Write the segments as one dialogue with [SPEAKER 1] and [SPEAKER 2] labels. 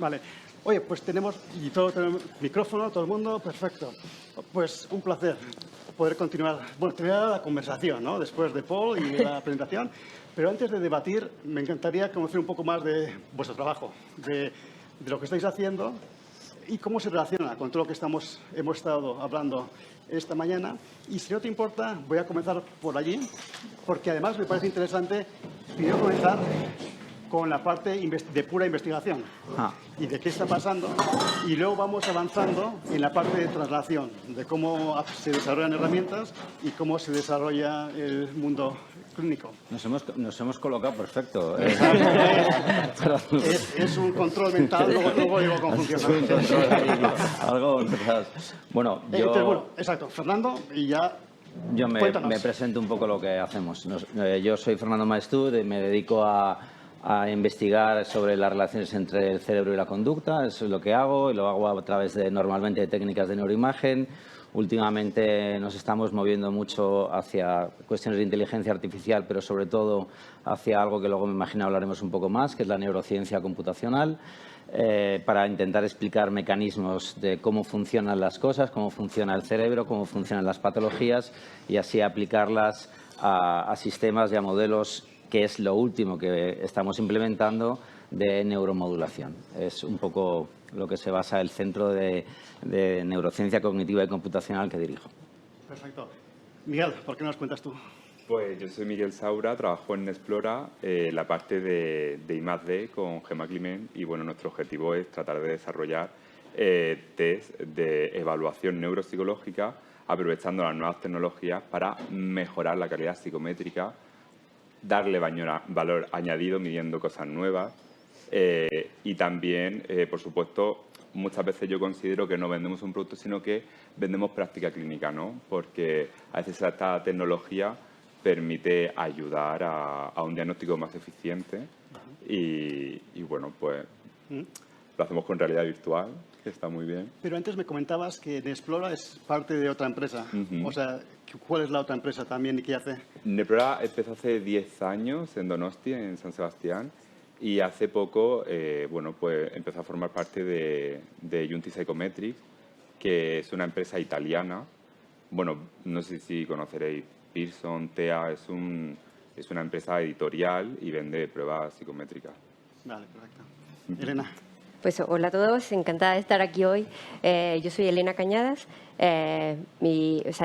[SPEAKER 1] Vale. Oye, pues tenemos micrófono, todo el mundo, perfecto. Pues un placer poder continuar. Bueno, terminar la conversación, ¿no? Después de Paul y de la presentación. Pero antes de debatir, me encantaría conocer un poco más de vuestro trabajo, de lo que estáis haciendo y cómo se relaciona con todo lo que hemos estado hablando esta mañana. Y si no te importa, voy a comenzar por allí, porque además me parece interesante primero comenzar con la parte de pura investigación y de qué está pasando, y luego vamos avanzando en la parte de traslación, de cómo se desarrollan herramientas y cómo se desarrolla el mundo clínico.
[SPEAKER 2] Nos hemos colocado perfecto.
[SPEAKER 1] Es un control mental, luego digo cómo funciona.
[SPEAKER 2] Algo, bueno,
[SPEAKER 1] exacto, Fernando, y ya.
[SPEAKER 2] Yo me presento un poco lo que hacemos. Yo soy Fernando Maestud y me dedico a investigar sobre las relaciones entre el cerebro y la conducta. Eso es lo que hago y lo hago a través normalmente de técnicas de neuroimagen. Últimamente nos estamos moviendo mucho hacia cuestiones de inteligencia artificial, pero sobre todo hacia algo que luego me imagino hablaremos un poco más, que es la neurociencia computacional, para intentar explicar mecanismos de cómo funcionan las cosas, cómo funciona el cerebro, cómo funcionan las patologías y así aplicarlas a sistemas y a modelos, que es lo último que estamos implementando, de neuromodulación. Es un poco lo que se basa el Centro de Neurociencia Cognitiva y Computacional que dirijo.
[SPEAKER 1] Perfecto. Miguel, ¿por qué nos cuentas tú?
[SPEAKER 3] Pues yo soy Miguel Saura, trabajo en Nesplora, la parte de I+D con Gemma Climent, y bueno, nuestro objetivo es tratar de desarrollar test de evaluación neuropsicológica aprovechando las nuevas tecnologías para mejorar la calidad psicométrica, darle valor añadido midiendo cosas nuevas y también, por supuesto, muchas veces yo considero que no vendemos un producto, sino que vendemos práctica clínica, ¿no? Porque a veces esta tecnología permite ayudar a un diagnóstico más eficiente y bueno, pues lo hacemos con realidad virtual, que está muy bien.
[SPEAKER 1] Pero antes me comentabas que Nesplora es parte de otra empresa. O sea, ¿cuál es la otra empresa también y qué hace?
[SPEAKER 3] Nesplora empezó hace 10 años en Donosti, en San Sebastián, y hace poco bueno, pues empezó a formar parte de Junti Psychometrics, que es una empresa italiana. Bueno, no sé si conoceréis Pearson, TEA, es una empresa editorial y vende pruebas psicométricas.
[SPEAKER 1] Vale, perfecto. Elena.
[SPEAKER 4] Pues hola a todos, encantada de estar aquí hoy. Yo soy Elena Cañadas.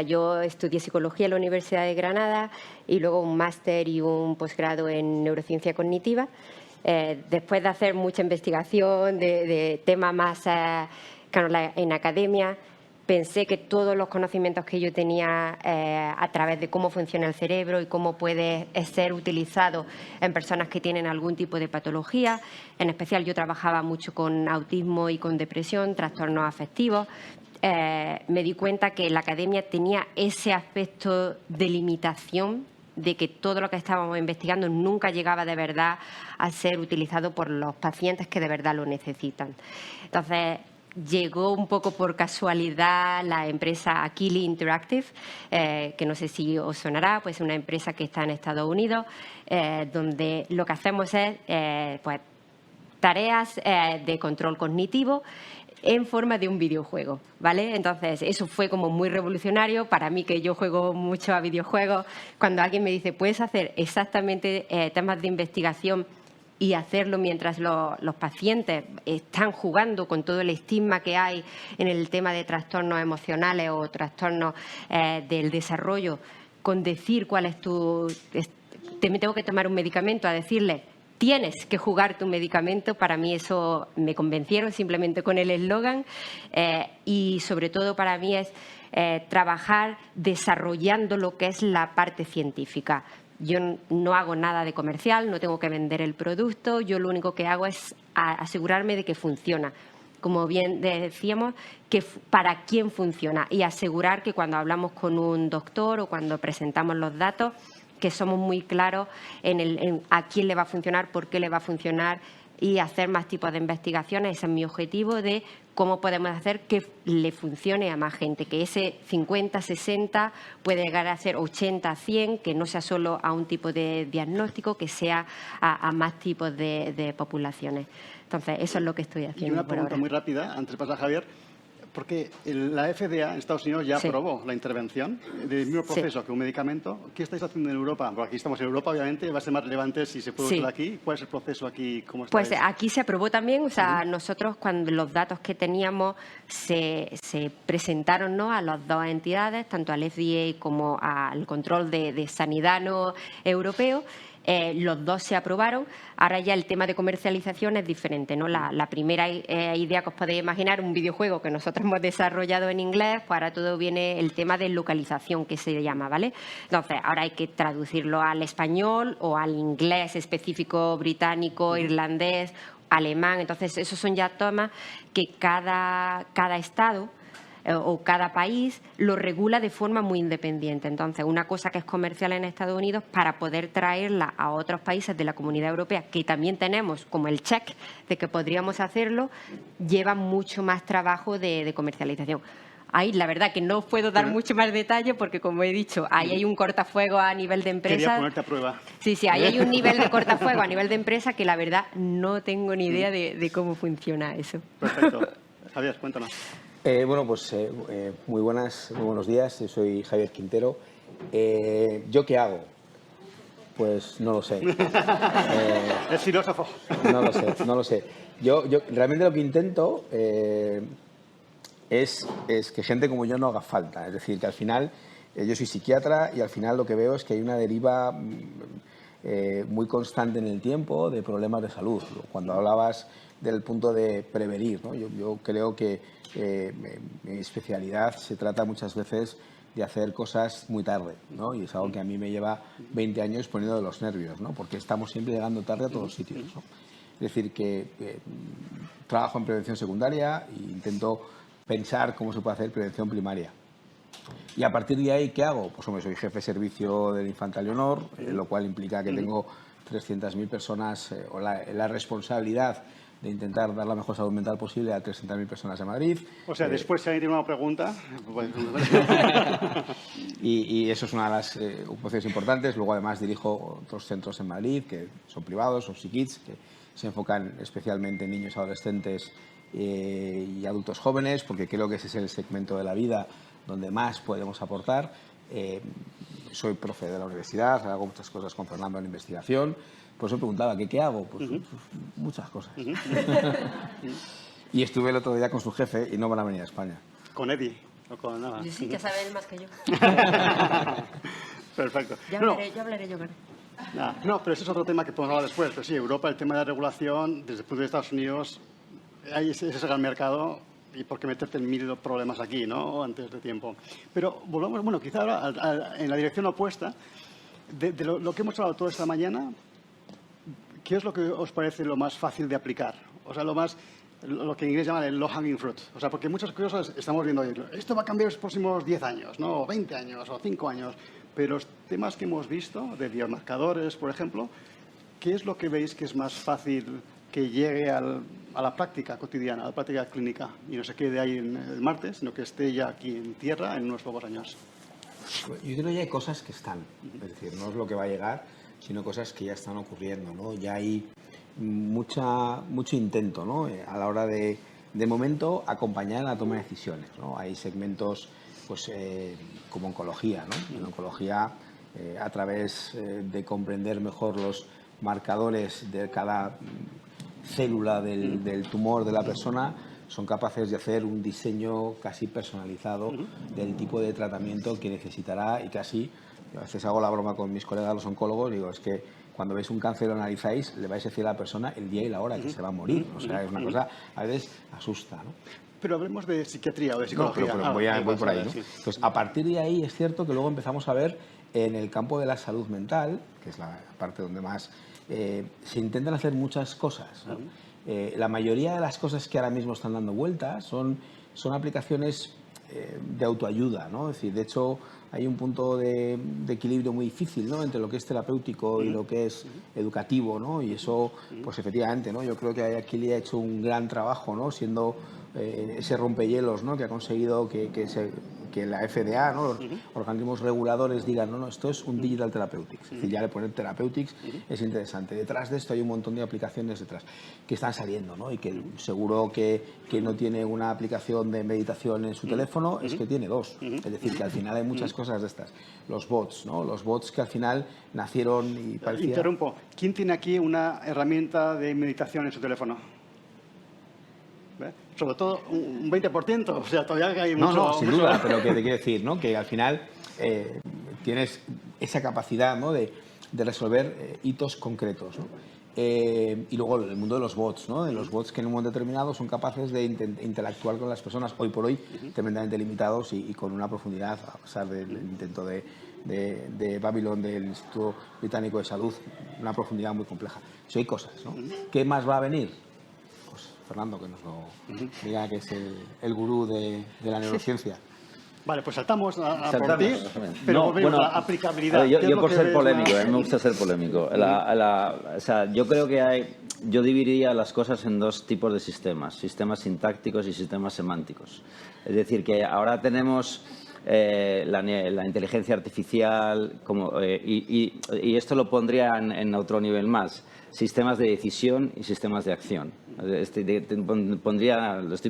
[SPEAKER 4] Yo estudié psicología en la Universidad de Granada y luego un máster y un posgrado en neurociencia cognitiva. Después de hacer mucha investigación de temas más en academia, pensé que todos los conocimientos que yo tenía a través de cómo funciona el cerebro y cómo puede ser utilizado en personas que tienen algún tipo de patología, en especial yo trabajaba mucho con autismo y con depresión, trastornos afectivos, me di cuenta que la academia tenía ese aspecto de limitación, de que todo lo que estábamos investigando nunca llegaba de verdad a ser utilizado por los pacientes que de verdad lo necesitan. Entonces, llegó un poco por casualidad la empresa Akili Interactive, que no sé si os sonará, pues es una empresa que está en Estados Unidos, donde lo que hacemos es pues, tareas de control cognitivo en forma de un videojuego, ¿vale? Entonces, eso fue como muy revolucionario para mí, que yo juego mucho a videojuegos. Cuando alguien me dice, puedes hacer exactamente temas de investigación y hacerlo mientras los pacientes están jugando con todo el estigma que hay en el tema de trastornos emocionales o trastornos del desarrollo, con decir cuál es me tengo que tomar un medicamento, a decirle, tienes que jugar tu medicamento. Para mí eso me convencieron simplemente con el eslogan y sobre todo para mí es trabajar desarrollando lo que es la parte científica. Yo no hago nada de comercial, no tengo que vender el producto, yo lo único que hago es asegurarme de que funciona. Como bien decíamos, que para quién funciona y asegurar que cuando hablamos con un doctor o cuando presentamos los datos que somos muy claros en a quién le va a funcionar, por qué le va a funcionar y hacer más tipos de investigaciones. Ese es mi objetivo de cómo podemos hacer que le funcione a más gente, que ese 50, 60 puede llegar a ser 80, 100, que no sea solo a un tipo de diagnóstico, que sea a más tipos de poblaciones. Entonces, eso es lo que estoy haciendo.
[SPEAKER 1] Y una
[SPEAKER 4] por
[SPEAKER 1] pregunta
[SPEAKER 4] ahora.
[SPEAKER 1] muy rápida, antes de pasar a Javier, porque la FDA en Estados Unidos ya
[SPEAKER 4] Sí.
[SPEAKER 1] aprobó la intervención del mismo proceso que un medicamento. ¿Qué estáis haciendo en Europa? Porque aquí estamos en Europa, obviamente, va a ser más relevante si se puede
[SPEAKER 4] Sí.
[SPEAKER 1] usar aquí. ¿Cuál es el proceso aquí? ¿Cómo
[SPEAKER 4] Pues
[SPEAKER 1] estáis?
[SPEAKER 4] aquí se aprobó también, o sea, nosotros cuando los datos que teníamos se presentaron, ¿no?, a las dos entidades, tanto al FDA como al control de sanidad, ¿no?, europeo. Los dos se aprobaron. Ahora ya el tema de comercialización es diferente, ¿no? La primera idea que os podéis imaginar, un videojuego que nosotros hemos desarrollado en inglés, pues ahora todo viene el tema de localización, que se llama, ¿vale? Entonces, ahora hay que traducirlo al español o al inglés específico británico, irlandés, alemán. Entonces, esos son ya temas que cada estado o cada país lo regula de forma muy independiente. Entonces, una cosa que es comercial en Estados Unidos, para poder traerla a otros países de la Comunidad Europea, que también tenemos como el check de que podríamos hacerlo, lleva mucho más trabajo de comercialización. Ahí, la verdad, que no puedo dar mucho más detalle porque, como he dicho, ahí hay un cortafuego a nivel de empresa.
[SPEAKER 1] Quería ponerte a prueba.
[SPEAKER 4] Sí, ahí hay un nivel de cortafuego a nivel de empresa que, la verdad, no tengo ni idea de cómo funciona eso.
[SPEAKER 1] Perfecto. Javier, cuéntanos.
[SPEAKER 5] Bueno, pues muy buenos días. Yo soy Javier Quintero. ¿Yo qué hago? Pues no lo sé.
[SPEAKER 1] Es filósofo.
[SPEAKER 5] No lo sé. Yo realmente lo que intento es que gente como yo no haga falta. Es decir, que al final yo soy psiquiatra y al final lo que veo es que hay una deriva muy constante en el tiempo de problemas de salud. Cuando hablabas del punto de prevenir, ¿no? Yo creo que mi especialidad se trata muchas veces de hacer cosas muy tarde, ¿no? Y es algo que a mí me lleva 20 años poniendo de los nervios, ¿no? Porque estamos siempre llegando tarde a todos sitios, ¿no? Es decir, que trabajo en prevención secundaria e intento pensar cómo se puede hacer prevención primaria. Y a partir de ahí, ¿qué hago? Pues hombre, soy jefe de servicio del Infanta Leonor, lo cual implica que tengo 300.000 personas, o la responsabilidad de intentar dar la mejor salud mental posible a 300.000 personas de Madrid.
[SPEAKER 1] O sea, después, si alguien tiene una pregunta... Pues...
[SPEAKER 5] y eso es una de las ocupaciones importantes. Luego, además, dirijo otros centros en Madrid, que son privados, son Psikids, que se enfocan especialmente en niños, adolescentes y adultos jóvenes, porque creo que ese es el segmento de la vida donde más podemos aportar. Soy profe de la universidad, hago muchas cosas con Fernando en investigación. Por eso preguntaba, ¿qué hago? Pues muchas cosas. Y estuve el otro día con su jefe y no van a venir a España.
[SPEAKER 1] Con Eddie. O con nada.
[SPEAKER 4] Sí que sabe él más que yo.
[SPEAKER 1] Perfecto.
[SPEAKER 4] Ya hablaré yo con él.
[SPEAKER 1] No, pero ese es otro tema que podemos hablar después. Pero sí, Europa, el tema de la regulación, desde el punto de vista de Estados Unidos, hay ese gran mercado y por qué meterte en mil problemas aquí, ¿no? Antes de tiempo. Pero volvamos, bueno, quizá ahora en la dirección opuesta, de lo que hemos hablado toda esta mañana. ¿Qué es lo que os parece lo más fácil de aplicar? O sea, lo que en inglés llaman el low hanging fruit. O sea, porque muchas cosas estamos viendo hoy. Esto va a cambiar en los próximos 10 años, ¿no? O 20 años, o 5 años. Pero los temas que hemos visto, de biomarcadores, por ejemplo, ¿qué es lo que veis que es más fácil que llegue a la práctica cotidiana, a la práctica clínica? Y no se quede ahí en el martes, sino que esté ya aquí en tierra en unos pocos años.
[SPEAKER 5] Yo creo que ya hay cosas que están. Es decir, no es lo que va a llegar, sino cosas que ya están ocurriendo, ¿no? Ya hay mucho intento, ¿no? A la hora de momento, acompañar a la toma de decisiones, ¿no? Hay segmentos, pues, como oncología, ¿no? En oncología, a través de comprender mejor los marcadores de cada célula del tumor de la persona, son capaces de hacer un diseño casi personalizado del tipo de tratamiento que necesitará y casi... A veces hago la broma con mis colegas los oncólogos, digo, es que cuando veis un cáncer lo analizáis, le vais a decir a la persona el día y la hora que se va a morir. O sea, es una cosa, a veces asusta, ¿no?
[SPEAKER 1] Pero hablemos de psiquiatría o de psicología.
[SPEAKER 5] No, pero voy por ahí, ¿no? Entonces, a partir de ahí es cierto que luego empezamos a ver en el campo de la salud mental, que es la parte donde más se intentan hacer muchas cosas, ¿no? La mayoría de las cosas que ahora mismo están dando vueltas son aplicaciones de autoayuda, ¿no? Es decir, de hecho, hay un punto de equilibrio muy difícil, ¿no?, entre lo que es terapéutico y lo que es educativo, ¿no? Y eso, pues efectivamente, ¿no?, yo creo que aquí le ha hecho un gran trabajo, ¿no?, siendo ese rompehielos, ¿no?, que ha conseguido que la FDA, ¿no?, los organismos reguladores digan, no, esto es un digital therapeutics. Es decir, ya le poner therapeutics es interesante. Detrás de esto hay un montón de aplicaciones detrás que están saliendo, ¿no?, y que seguro que no tiene una aplicación de meditación en su teléfono es que tiene dos. Es decir, que al final hay muchas cosas de estas. Los bots, ¿no?, los bots que al final nacieron y parecía...
[SPEAKER 1] Interrumpo. ¿Quién tiene aquí una herramienta de meditación en su teléfono? ¿Ve? Sobre todo un 20%, o sea, todavía hay mucho...
[SPEAKER 5] No, sin duda, pero que te quiero decir, ¿no?, que al final tienes esa capacidad, ¿no?, de resolver hitos concretos, ¿no? Y luego el mundo de los bots, ¿no?, de los bots que en un momento determinado son capaces de interactuar con las personas, hoy por hoy tremendamente limitados y con una profundidad, a pesar del intento de Babylon, del Instituto Británico de Salud, una profundidad muy compleja. Sí, hay cosas, ¿no? ¿Qué más va a venir? Fernando, que nos lo diga, que es el gurú de la neurociencia.
[SPEAKER 1] Vale, pues saltamos por ti, pero
[SPEAKER 2] No,
[SPEAKER 1] volvemos
[SPEAKER 2] bueno,
[SPEAKER 1] a la aplicabilidad.
[SPEAKER 2] a ver, yo por ser polémico, me gusta ser polémico. O sea, yo creo que yo dividiría las cosas en dos tipos de sistemas sintácticos y sistemas semánticos. Es decir, que ahora tenemos la inteligencia artificial y esto lo pondría en otro nivel más. Sistemas de decisión y sistemas de acción. Lo estoy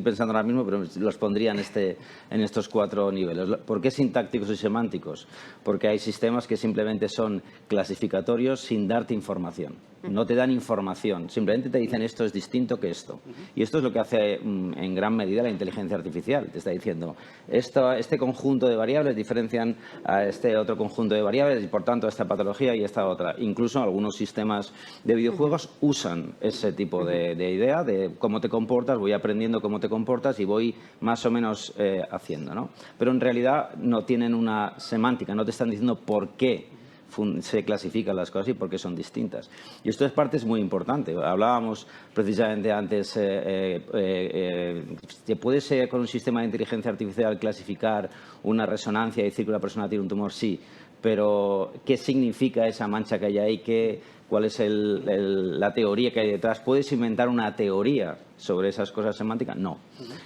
[SPEAKER 2] pensando ahora mismo, pero los pondría en estos 4 niveles. ¿Por qué sintácticos y semánticos? Porque hay sistemas que simplemente son clasificatorios sin darte información. No te dan información, simplemente te dicen esto es distinto que esto. Y esto es lo que hace en gran medida la inteligencia artificial. Te está diciendo, este conjunto de variables diferencian a este otro conjunto de variables y por tanto esta patología y esta otra. Incluso algunos sistemas de videojuegos usan ese tipo de idea de cómo te comportas, voy aprendiendo cómo te comportas y voy más o menos haciendo, ¿no? Pero en realidad no tienen una semántica, no te están diciendo por qué se clasifican las cosas y por qué son distintas. Y esto es parte muy importante. Hablábamos precisamente antes, ¿se puede con un sistema de inteligencia artificial clasificar una resonancia y decir que una persona tiene un tumor? Sí, pero ¿qué significa esa mancha que hay ahí? ¿Cuál es la teoría que hay detrás? ¿Puedes inventar una teoría sobre esas cosas semánticas? No.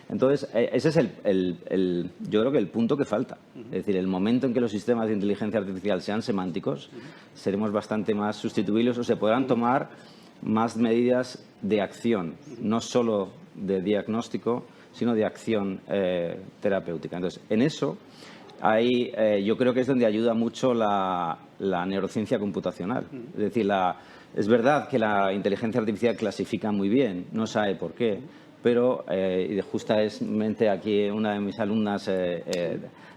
[SPEAKER 2] Entonces, ese es yo creo que el punto que falta. Es decir, el momento en que los sistemas de inteligencia artificial sean semánticos, seremos bastante más sustituibles o se podrán tomar más medidas de acción, no solo de diagnóstico, sino de acción terapéutica. Entonces, en eso... Ahí yo creo que es donde ayuda mucho la neurociencia computacional. Es decir, es verdad que la inteligencia artificial clasifica muy bien, no sabe por qué, pero justamente aquí una de mis alumnas,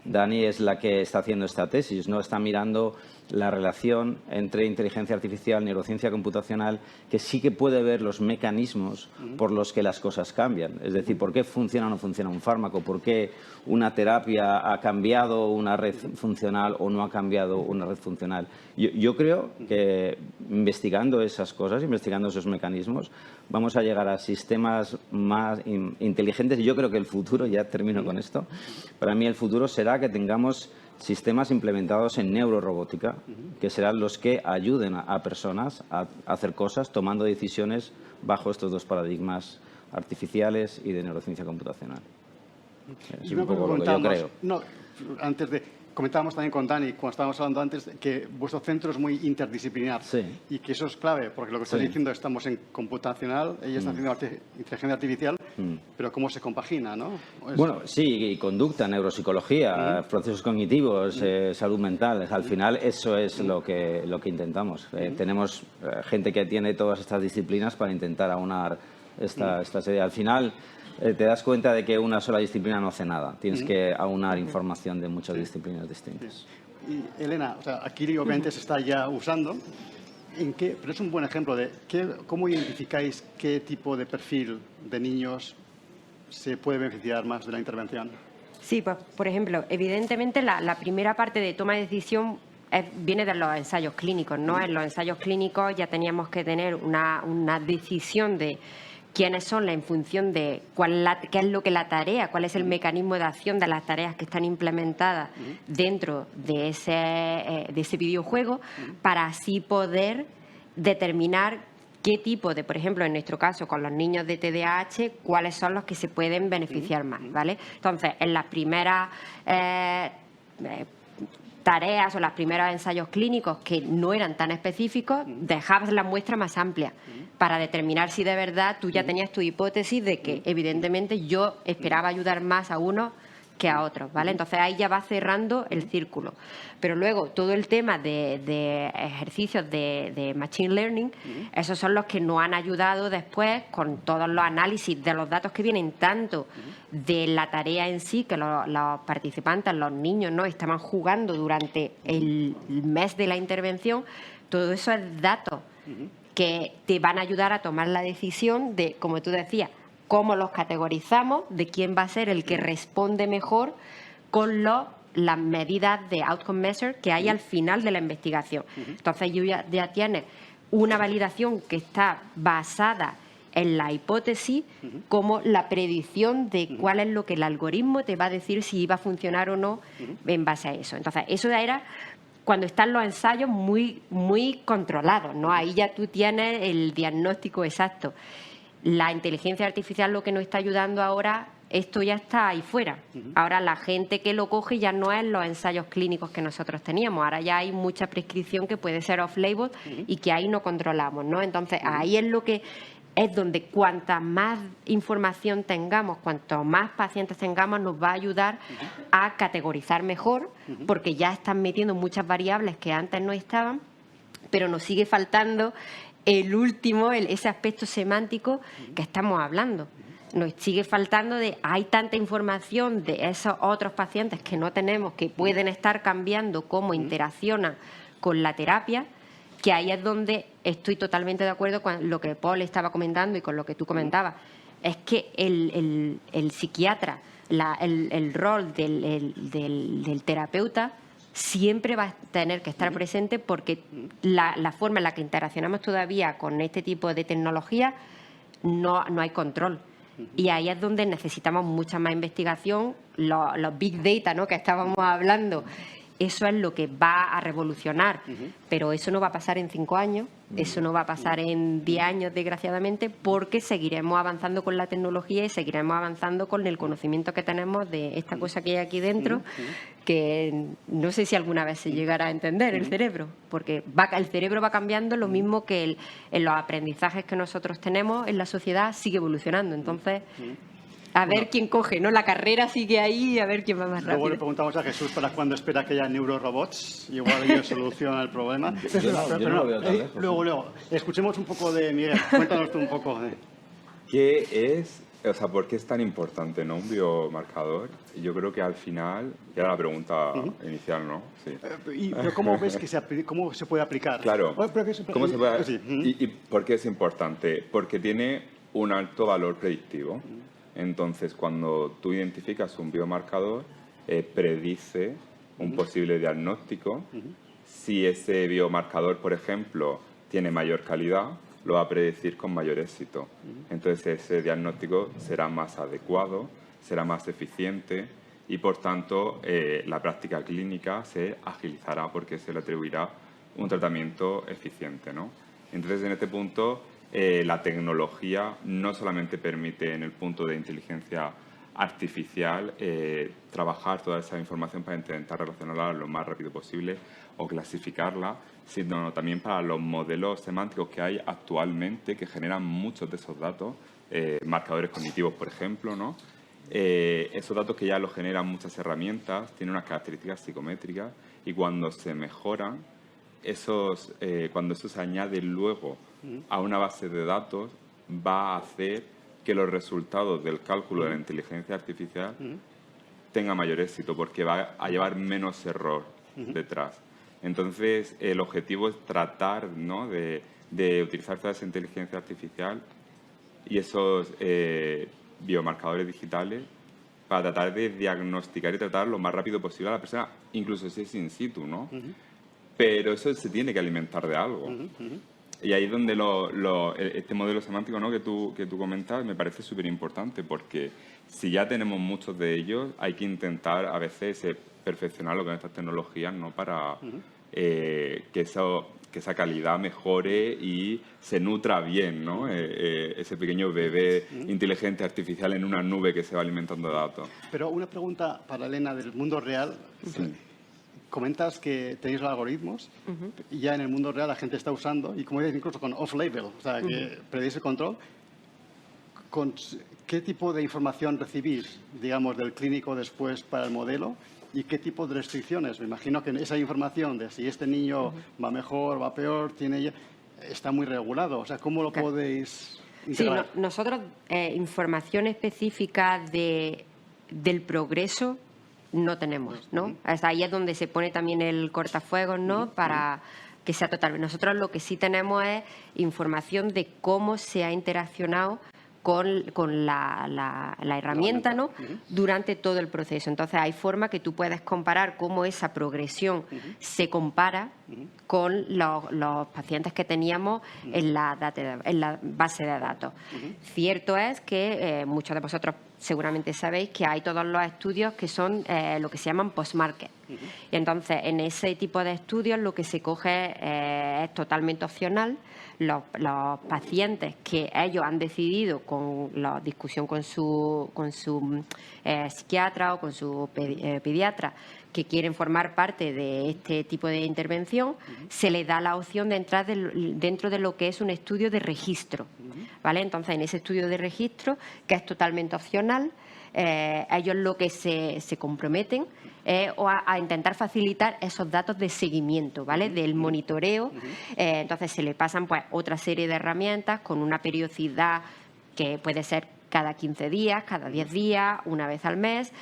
[SPEAKER 2] Dani, es la que está haciendo esta tesis, ¿no? Está mirando la relación entre inteligencia artificial, neurociencia computacional, que sí que puede ver los mecanismos por los que las cosas cambian. Es decir, por qué funciona o no funciona un fármaco, por qué una terapia ha cambiado una red funcional o no ha cambiado una red funcional. Yo creo que investigando esas cosas, investigando esos mecanismos, vamos a llegar a sistemas más inteligentes. Y yo creo que el futuro, ya termino con esto, para mí el futuro será que tengamos sistemas implementados en neurorobótica, que serán los que ayuden a personas a hacer cosas tomando decisiones bajo estos dos paradigmas artificiales y de neurociencia computacional. Es un poco lo que yo creo.
[SPEAKER 1] No, antes de... Comentábamos también con Dani, cuando estábamos hablando antes, que vuestro centro es muy interdisciplinar.
[SPEAKER 2] Sí.
[SPEAKER 1] Y que eso es clave, porque lo que estás diciendo, estamos en computacional, ella está haciendo inteligencia artificial, pero ¿cómo se compagina, no?
[SPEAKER 2] Bueno, sí, y conducta, neuropsicología, procesos cognitivos, salud mental. Al final eso es lo que intentamos. Tenemos gente que tiene todas estas disciplinas para intentar aunar estas ideas. Al final... te das cuenta de que una sola disciplina no hace nada. Tienes que aunar información de muchas disciplinas distintas.
[SPEAKER 1] Y Elena, o sea, aquí obviamente se está ya usando, pero es un buen ejemplo de cómo identificáis qué tipo de perfil de niños se puede beneficiar más de la intervención.
[SPEAKER 4] Sí, pues por ejemplo, evidentemente la primera parte de toma de decisión viene de los ensayos clínicos, ¿no? En los ensayos clínicos ya teníamos que tener una decisión de quiénes son en función de qué es lo que la tarea, cuál es el mecanismo de acción de las tareas que están implementadas dentro de ese videojuego, para así poder determinar qué tipo de, por ejemplo, en nuestro caso con los niños de TDAH, cuáles son los que se pueden beneficiar más, ¿vale? Entonces, en las primeras tareas o los primeros ensayos clínicos que no eran tan específicos, dejabas la muestra más amplia para determinar si de verdad tú ya tenías tu hipótesis de que evidentemente yo esperaba ayudar más a unos que a otros, ¿vale? Entonces ahí ya va cerrando el círculo. Pero luego todo el tema de ejercicios de Machine Learning, esos son los que nos han ayudado después con todos los análisis de los datos que vienen tanto de la tarea en sí, que los participantes, los niños, ¿no?, estaban jugando durante el mes de la intervención. Todo eso es datos que te van a ayudar a tomar la decisión de, como tú decías, cómo los categorizamos, de quién va a ser el que responde mejor con las medidas de outcome measure que hay al final de la investigación. Entonces, ya tienes una validación que está basada en la hipótesis como la predicción de cuál es lo que el algoritmo te va a decir si iba a funcionar o no en base a eso. Entonces, eso era cuando están los ensayos muy, muy controlados, ¿no? Ahí ya tú tienes el diagnóstico exacto. La inteligencia artificial lo que nos está ayudando ahora, esto ya está ahí fuera. Ahora la gente que lo coge ya no es los ensayos clínicos que nosotros teníamos. Ahora ya hay mucha prescripción que puede ser off-label y que ahí no controlamos, ¿no? Entonces, ahí es donde cuanta más información tengamos, cuanto más pacientes tengamos, nos va a ayudar a categorizar mejor, porque ya están metiendo muchas variables que antes no estaban, pero nos sigue faltando el último, ese aspecto semántico que estamos hablando. Nos sigue faltando hay tanta información de esos otros pacientes que no tenemos, que pueden estar cambiando cómo interaccionan con la terapia, que ahí es donde estoy totalmente de acuerdo con lo que Paul estaba comentando y con lo que tú comentabas. Es que el psiquiatra, el rol del terapeuta siempre va a tener que estar presente, porque la forma en la que interaccionamos todavía con este tipo de tecnología no hay control. Y ahí es donde necesitamos mucha más investigación, los big data, ¿no?, que estábamos hablando. Eso es lo que va a revolucionar, pero eso no va a pasar en 5 años, eso no va a pasar en 10 años, desgraciadamente, porque seguiremos avanzando con la tecnología y seguiremos avanzando con el conocimiento que tenemos de esta cosa que hay aquí dentro, que no sé si alguna vez se llegará a entender, el cerebro, porque el cerebro va cambiando, lo mismo que en los aprendizajes que nosotros tenemos en la sociedad sigue evolucionando. Entonces, a ver quién coge, ¿no? La carrera sigue ahí y a ver quién va más rápido.
[SPEAKER 1] Luego le preguntamos a Jesús para cuándo espera que haya neurorobots. Igual ellos solucionan el problema.
[SPEAKER 2] Yo no lo veo tan lejos.
[SPEAKER 1] Luego, escuchemos un poco de Miguel. Cuéntanos tú un poco.
[SPEAKER 3] ¿Qué es, o sea, por qué es tan importante, ¿no?, un biomarcador? Yo creo que al final, ya la pregunta inicial, ¿no? Sí.
[SPEAKER 1] Pero ¿cómo ves que cómo se puede aplicar?
[SPEAKER 3] Claro. ¿Cómo se puede?
[SPEAKER 1] Sí.
[SPEAKER 3] ¿Y por qué es importante? Porque tiene un alto valor predictivo. Entonces, cuando tú identificas un biomarcador, predice un posible diagnóstico. Si ese biomarcador, por ejemplo, tiene mayor calidad, lo va a predecir con mayor éxito. Entonces, ese diagnóstico será más adecuado, será más eficiente y, por tanto, la práctica clínica se agilizará porque se le atribuirá un tratamiento eficiente, ¿no? Entonces, en este punto, la tecnología no solamente permite, en el punto de inteligencia artificial, trabajar toda esa información para intentar relacionarla lo más rápido posible o clasificarla, sino también para los modelos semánticos que hay actualmente, que generan muchos de esos datos, marcadores cognitivos, por ejemplo, ¿no? Esos datos que ya los generan muchas herramientas, tienen unas características psicométricas, y cuando se mejoran, cuando eso se añade luego a una base de datos, va a hacer que los resultados del cálculo de la inteligencia artificial tengan mayor éxito, porque va a llevar menos error detrás. Entonces, el objetivo es tratar, ¿no?, de utilizar toda esa inteligencia artificial y esos biomarcadores digitales para tratar de diagnosticar y tratar lo más rápido posible a la persona, incluso si es in situ, ¿no? Pero eso se tiene que alimentar de algo. Y ahí es donde este modelo semántico, ¿no?, que tú comentas me parece súper importante, porque si ya tenemos muchos de ellos, hay que intentar a veces perfeccionarlo con estas tecnologías, ¿no?, para que esa calidad mejore y se nutra bien, ¿no?, ese pequeño bebé inteligente artificial en una nube que se va alimentando de datos.
[SPEAKER 1] Pero una pregunta para Elena del mundo real.
[SPEAKER 3] Sí.
[SPEAKER 1] Comentas que tenéis los algoritmos y ya en el mundo real la gente está usando, y como dices, incluso con off-label, o sea, que perdéis el control. ¿Qué tipo de información recibís, digamos, del clínico después para el modelo? ¿Y qué tipo de restricciones? Me imagino que esa información de si este niño va mejor, va peor, está muy regulado. O sea, ¿cómo lo podéis integrar?
[SPEAKER 4] Sí, nosotros información específica del progreso no tenemos, ¿no? Hasta ahí es donde se pone también el cortafuegos, ¿no? Para que sea total. Nosotros lo que sí tenemos es información de cómo se ha interaccionado con la herramienta, ¿no?, durante todo el proceso. Entonces, hay forma que tú puedes comparar cómo esa progresión se compara con los pacientes que teníamos en la base de datos. Cierto es que muchos de vosotros seguramente sabéis que hay todos los estudios que son lo que se llaman post-market. Y entonces, en ese tipo de estudios lo que se coge es totalmente opcional. Los pacientes que ellos han decidido con la discusión con su psiquiatra o con su pediatra que quieren formar parte de este tipo de intervención, se les da la opción de entrar dentro de lo que es un estudio de registro, ¿vale? Entonces, en ese estudio de registro, que es totalmente opcional, ellos lo que se comprometen a intentar facilitar esos datos de seguimiento, ¿vale?, del monitoreo. Entonces, se le pasan pues otra serie de herramientas con una periodicidad que puede ser cada 15 días, cada 10 días, una vez al mes,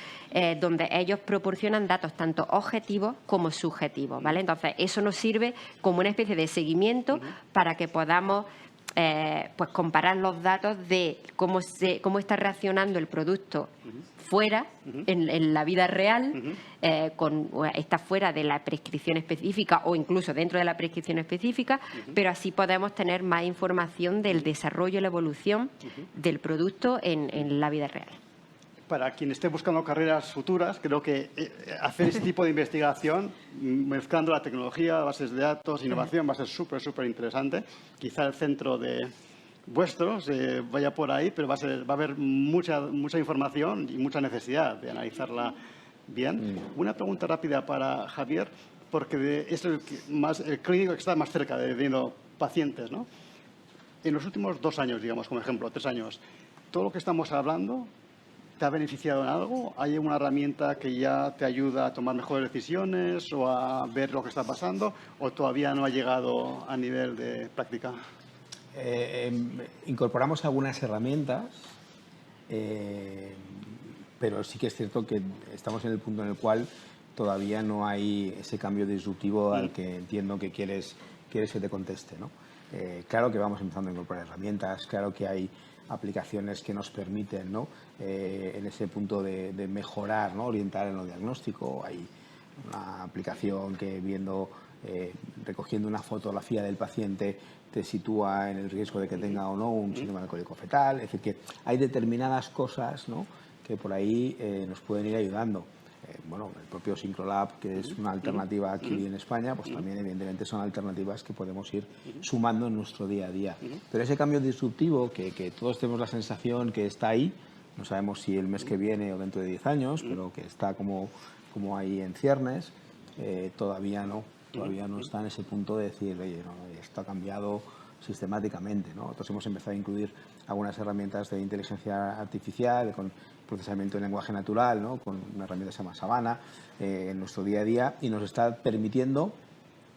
[SPEAKER 4] donde ellos proporcionan datos tanto objetivos como subjetivos, ¿vale? Entonces, eso nos sirve como una especie de seguimiento para que podamos pues comparar los datos de cómo está reaccionando el producto fuera, en la vida real, está fuera de la prescripción específica o incluso dentro de la prescripción específica, pero así podemos tener más información del desarrollo y la evolución del producto en la vida real.
[SPEAKER 1] Para quien esté buscando carreras futuras, creo que hacer este tipo de investigación, mezclando la tecnología, bases de datos, innovación, va a ser súper interesante. Quizá el centro de vuestros vaya por ahí, pero va a haber mucha información y mucha necesidad de analizarla bien. Una pregunta rápida para Javier, porque es el clínico que está más cerca de viendo pacientes, ¿no? En los últimos 2 años, digamos, como ejemplo, 3 años, todo lo que estamos hablando, ¿te ha beneficiado en algo? ¿Hay una herramienta que ya te ayuda a tomar mejores decisiones o a ver lo que está pasando? ¿O todavía no ha llegado a nivel de práctica?
[SPEAKER 5] Incorporamos algunas herramientas, pero sí que es cierto que estamos en el punto en el cual todavía no hay ese cambio disruptivo al que entiendo que quieres que te conteste, ¿no? Claro que vamos empezando a incorporar herramientas, claro que hay aplicaciones que nos permiten, ¿no?, en ese punto de mejorar, ¿no?, orientar en lo diagnóstico. Hay una aplicación que recogiendo una fotografía del paciente te sitúa en el riesgo de que tenga o no un síndrome alcohólico fetal. Es decir, que hay determinadas cosas, ¿no?, que por ahí nos pueden ir ayudando. El propio Syncrolab, que es una alternativa aquí en España, pues también evidentemente son alternativas que podemos ir sumando en nuestro día a día. Pero ese cambio disruptivo, que todos tenemos la sensación que está ahí, no sabemos si el mes que viene o dentro de 10 años, pero que está como ahí en ciernes, todavía no está en ese punto de decir, oye, no, esto ha cambiado sistemáticamente, ¿no? Nosotros hemos empezado a incluir algunas herramientas de inteligencia artificial, con procesamiento de lenguaje natural, ¿no?, con una herramienta que se llama Savannah, en nuestro día a día, y nos está permitiendo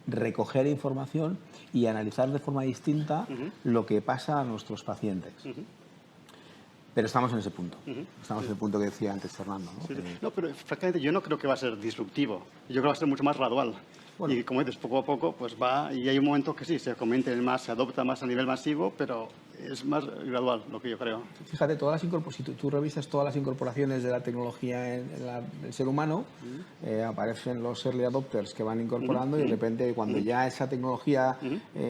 [SPEAKER 5] recoger información y analizar de forma distinta lo que pasa a nuestros pacientes. Pero estamos en ese punto. Estamos en el punto que decía antes Fernando, ¿no?
[SPEAKER 1] Sí. No, pero francamente yo no creo que va a ser disruptivo. Yo creo que va a ser mucho más gradual. Bueno. Y como dices, poco a poco pues va, y hay un momento que sí, se adopta más a nivel masivo, pero es más gradual, lo que yo creo.
[SPEAKER 5] Fíjate, si tú revisas todas las incorporaciones de la tecnología en el ser humano, aparecen los early adopters que van incorporando y de repente cuando ya esa tecnología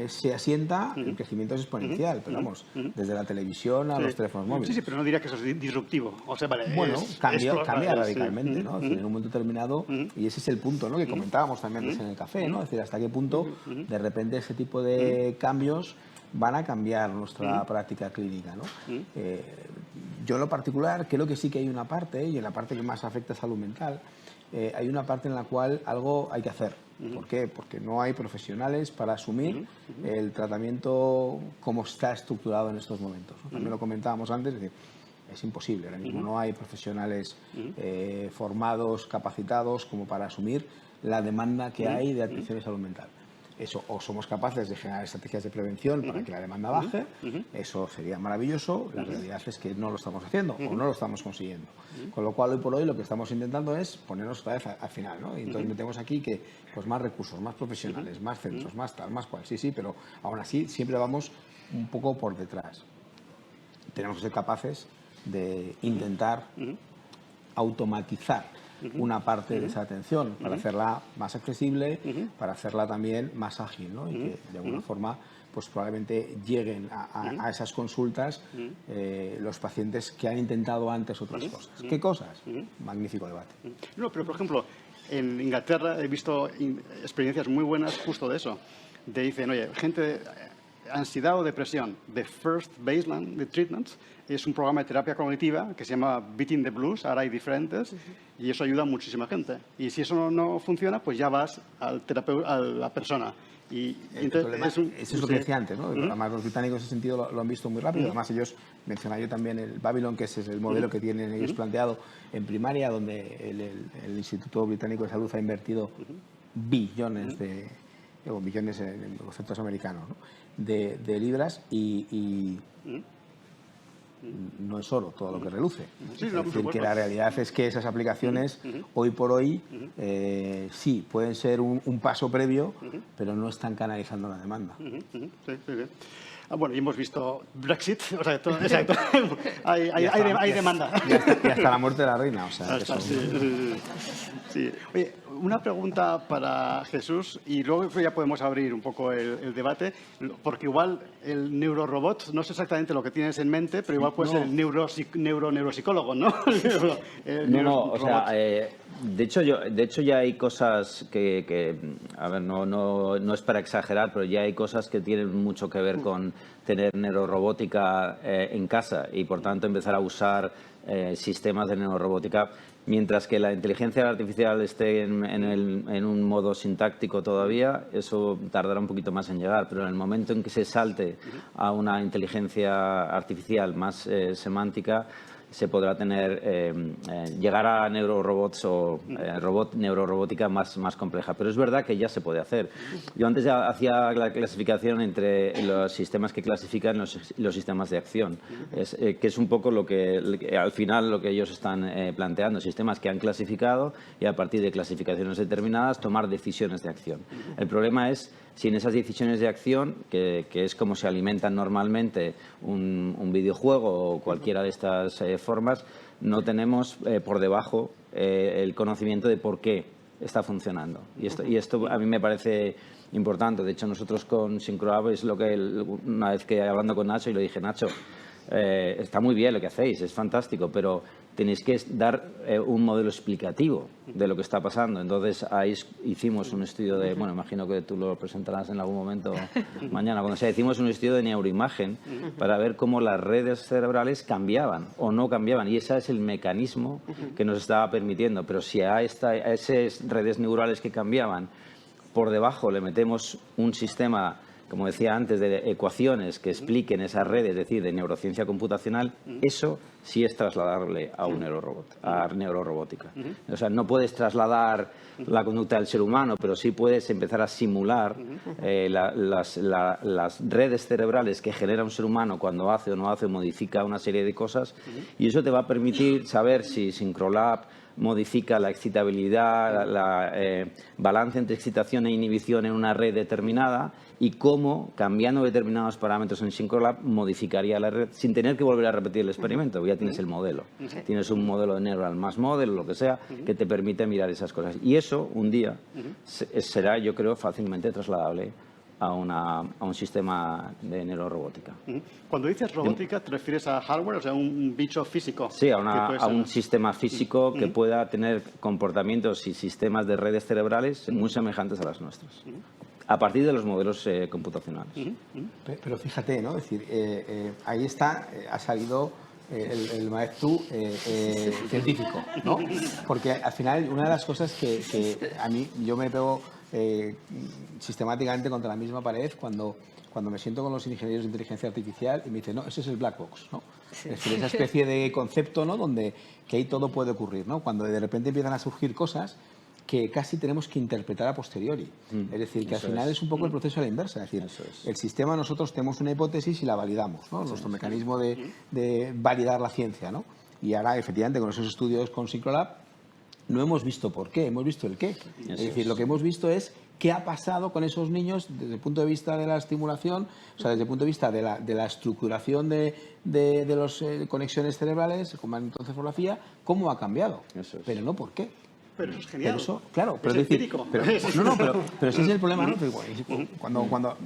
[SPEAKER 5] se asienta, el crecimiento es exponencial. Pero vamos, desde la televisión a los teléfonos móviles.
[SPEAKER 1] Sí, pero no diría que eso es disruptivo. O sea, vale,
[SPEAKER 5] bueno, cambia radicalmente,
[SPEAKER 1] sí.
[SPEAKER 5] ¿no? Es decir, en un momento determinado, y ese es el punto, ¿no? Que comentábamos también antes en el café, ¿no? Es decir, hasta qué punto de repente ese tipo de cambios van a cambiar nuestra práctica clínica, ¿no? Yo en lo particular creo que sí que hay una parte, y en la parte que más afecta a salud mental, hay una parte en la cual algo hay que hacer. ¿Por qué? Porque no hay profesionales para asumir el tratamiento como está estructurado en estos momentos, ¿no? También lo comentábamos antes, es decir, es imposible. Ahora mismo no hay profesionales formados, capacitados como para asumir la demanda que hay de atención de salud mental. Eso, o somos capaces de generar estrategias de prevención para que la demanda baje, eso sería maravilloso. La realidad es que no lo estamos haciendo o no lo estamos consiguiendo. Con lo cual, hoy por hoy, lo que estamos intentando es ponernos otra vez al final, ¿no? Y entonces metemos aquí que pues más recursos, más profesionales, más centros, más tal, más cual. Sí, pero aún así siempre vamos un poco por detrás. Tenemos que ser capaces de intentar automatizar una parte de esa atención para hacerla más accesible, para hacerla también más ágil, ¿no? Y que de alguna forma pues probablemente lleguen a esas consultas los pacientes que han intentado antes otras cosas. ¿Qué cosas? Magnífico debate.
[SPEAKER 1] No, pero por ejemplo, en Inglaterra he visto experiencias muy buenas justo de eso. Dicen, oye, gente, ansiedad o depresión, the first baseline de treatments es un programa de terapia cognitiva que se llama Beating the Blues, ahora hay diferentes, y eso ayuda a muchísima gente. Y si eso no funciona, pues ya vas al terapeuta, a la persona. Y entonces,
[SPEAKER 5] eso es lo que decía antes, ¿no? Además, los británicos en ese sentido lo han visto muy rápido. Además, ellos, mencionaba yo también el Babylon, que ese es el modelo que tienen ellos planteado en primaria, donde el Instituto Británico de Salud ha invertido billones billones en conceptos americanos, ¿no? de libras y no es oro todo lo que reluce.
[SPEAKER 1] Sí,
[SPEAKER 5] es decir, que la realidad es que esas aplicaciones, hoy por hoy, sí, pueden ser un paso previo, pero no están canalizando la demanda.
[SPEAKER 1] Sí. Bueno, y hemos visto Brexit, o sea, exacto, hay demanda.
[SPEAKER 5] Y hasta la muerte de la reina, o sea, que
[SPEAKER 1] sí. Oye, una pregunta para Jesús, y luego ya podemos abrir un poco el debate, porque igual el neurorobot, no sé exactamente lo que tienes en mente, pero igual puede ser el neuropsicólogo, ¿no?
[SPEAKER 2] O sea, de hecho ya hay cosas que a ver, no es para exagerar, pero ya hay cosas que tienen mucho que ver con tener neurorobótica en casa y por tanto empezar a usar sistemas de neurorobótica. Mientras que la inteligencia artificial esté en un modo sintáctico todavía, eso tardará un poquito más en llegar, pero en el momento en que se salte a una inteligencia artificial más semántica, se podrá llegar a neurorobots o neurorobótica más compleja. Pero es verdad que ya se puede hacer. Yo antes ya hacía la clasificación entre los sistemas que clasifican y los sistemas de acción, que es un poco lo que al final lo que ellos están planteando, sistemas que han clasificado y a partir de clasificaciones determinadas tomar decisiones de acción. El problema es si en esas decisiones de acción, que es como se alimentan normalmente un videojuego o cualquiera de estas formas, no tenemos por debajo el conocimiento de por qué está funcionando. Y esto a mí me parece importante. De hecho, nosotros con SyncroApp es lo que una vez que hablando con Nacho y le dije, Nacho, está muy bien lo que hacéis, es fantástico, pero tenéis que dar un modelo explicativo de lo que está pasando. Entonces, ahí hicimos un estudio bueno, imagino que tú lo presentarás en algún momento mañana, hicimos un estudio de neuroimagen para ver cómo las redes cerebrales cambiaban o no cambiaban, y ese es el mecanismo que nos estaba permitiendo. Pero si a esas redes neurales que cambiaban, por debajo le metemos un sistema, como decía antes, de ecuaciones que expliquen esas redes, es decir, de neurociencia computacional, eso sí es trasladable a un a neurorobótica. O sea, no puedes trasladar la conducta del ser humano, pero sí puedes empezar a simular las redes cerebrales que genera un ser humano cuando hace o no hace o modifica una serie de cosas, y eso te va a permitir saber si SyncroLab modifica la excitabilidad, la balance entre excitación e inhibición en una red determinada y cómo, cambiando determinados parámetros en Synchrolab, modificaría la red sin tener que volver a repetir el experimento. Ya tienes el modelo. Tienes un modelo de Neural Mass Model o lo que sea que te permite mirar esas cosas. Y eso, un día, será, yo creo, fácilmente trasladable a un sistema de neurorobótica.
[SPEAKER 1] Cuando dices robótica, ¿te refieres a hardware, o sea, un bicho físico?
[SPEAKER 2] Sí, a un sistema físico que pueda tener comportamientos y sistemas de redes cerebrales muy semejantes a las nuestras, a partir de los modelos computacionales.
[SPEAKER 5] Pero fíjate, ¿no? Es decir, ahí está, ha salido el maestro científico, ¿no? Porque al final una de las cosas que a mí yo me pego sistemáticamente contra la misma pared cuando me siento con los ingenieros de inteligencia artificial y me dicen, no, ese es el black box, ¿no? Sí. Es decir, esa especie de concepto, ¿no? Donde que ahí todo puede ocurrir, ¿no? Cuando de repente empiezan a surgir cosas que casi tenemos que interpretar a posteriori. Es decir, que al final es un poco el proceso a la inversa. Es decir, el sistema, nosotros tenemos una hipótesis y la validamos, ¿no? Nuestro mecanismo de validar la ciencia, ¿no? Y ahora, efectivamente, con esos estudios con Synchrolab, no hemos visto por qué, hemos visto el qué. Es decir, lo que hemos visto es qué ha pasado con esos niños desde el punto de vista de la estimulación, o sea, desde el punto de vista de la estructuración de las conexiones cerebrales, como en encefalografía, cómo ha cambiado. Pero no por qué.
[SPEAKER 1] Pero eso es genial.
[SPEAKER 5] Pero eso, claro, pero
[SPEAKER 1] es decir,
[SPEAKER 5] pero ese es el problema, ¿no? Cuando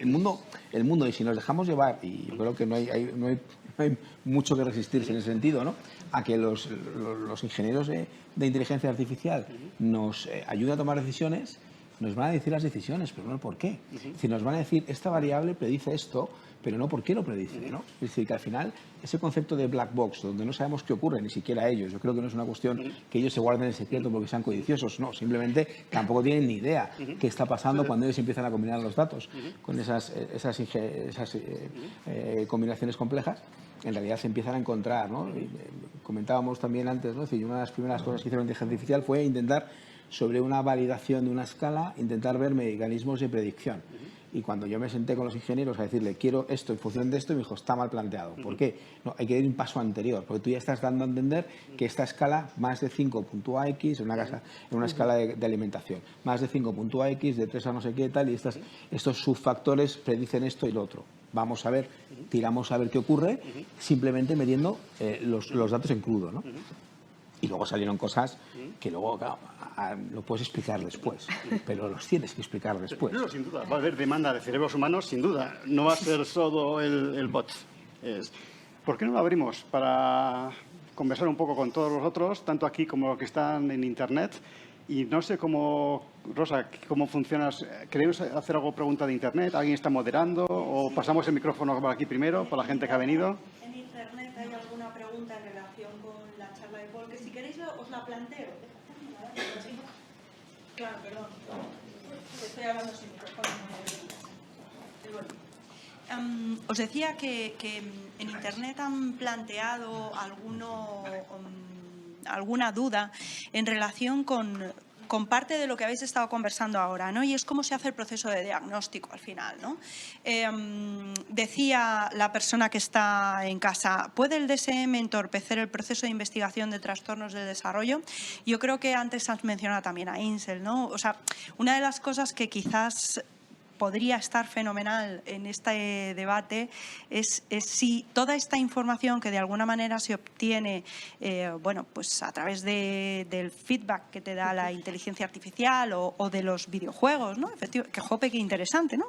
[SPEAKER 5] el mundo, y si nos dejamos llevar, y yo creo que no hay mucho que resistirse en ese sentido, ¿no? A que los ingenieros de inteligencia artificial nos ayuden a tomar decisiones, nos van a decir las decisiones, pero no el por qué. Es decir, nos van a decir, esta variable predice esto, pero no por qué lo predice, ¿no? Es decir, que al final ese concepto de black box, donde no sabemos qué ocurre, ni siquiera ellos, yo creo que no es una cuestión que ellos se guarden el secreto porque sean codiciosos, no, simplemente tampoco tienen ni idea qué está pasando cuando ellos empiezan a combinar los datos con esas combinaciones complejas. En realidad se empiezan a encontrar, ¿no? Y, comentábamos también antes, ¿no? Es decir, una de las primeras cosas que hicieron la inteligencia artificial fue intentar, sobre una validación de una escala, intentar ver mecanismos de predicción. Y cuando yo me senté con los ingenieros a decirle, quiero esto en función de esto, y me dijo, está mal planteado. ¿Por qué? No, hay que ir un paso anterior, porque tú ya estás dando a entender que esta escala, más de 5.AX, en una escala de alimentación, más de 5.AX, de 3 a no sé qué tal, y estos subfactores predicen esto y lo otro. Vamos a ver, tiramos a ver qué ocurre, simplemente midiendo los datos en crudo, ¿no? Y luego salieron cosas que luego, claro, lo puedes explicar después, pero los tienes que explicar después.
[SPEAKER 1] No, sin duda, va a haber demanda de cerebros humanos, sin duda. No va a ser solo el bot. ¿Por qué no lo abrimos para conversar un poco con todos los otros, tanto aquí como los que están en Internet? Y no sé cómo, Rosa, cómo funciona. ¿Queréis hacer algo pregunta de Internet? ¿Alguien está moderando? ¿O pasamos el micrófono por aquí primero, por la gente que ha venido?
[SPEAKER 6] En Internet hay alguna pregunta en relación con la charla de Paul, que si queréis os la planteo. Claro, perdón. Estoy hablando sin micrófono. Os decía que en Internet han planteado alguna duda en relación con parte de lo que habéis estado conversando ahora, ¿no? Y es cómo se hace el proceso de diagnóstico al final, ¿no? Decía la persona que está en casa, ¿puede el DSM entorpecer el proceso de investigación de trastornos del desarrollo? Yo creo que antes has mencionado también a Insel, ¿no? O sea, una de las cosas que quizás podría estar fenomenal en este debate es si toda esta información que de alguna manera se obtiene bueno, pues a través del feedback que te da la inteligencia artificial o de los videojuegos, ¿no? Que jope, qué interesante, ¿no?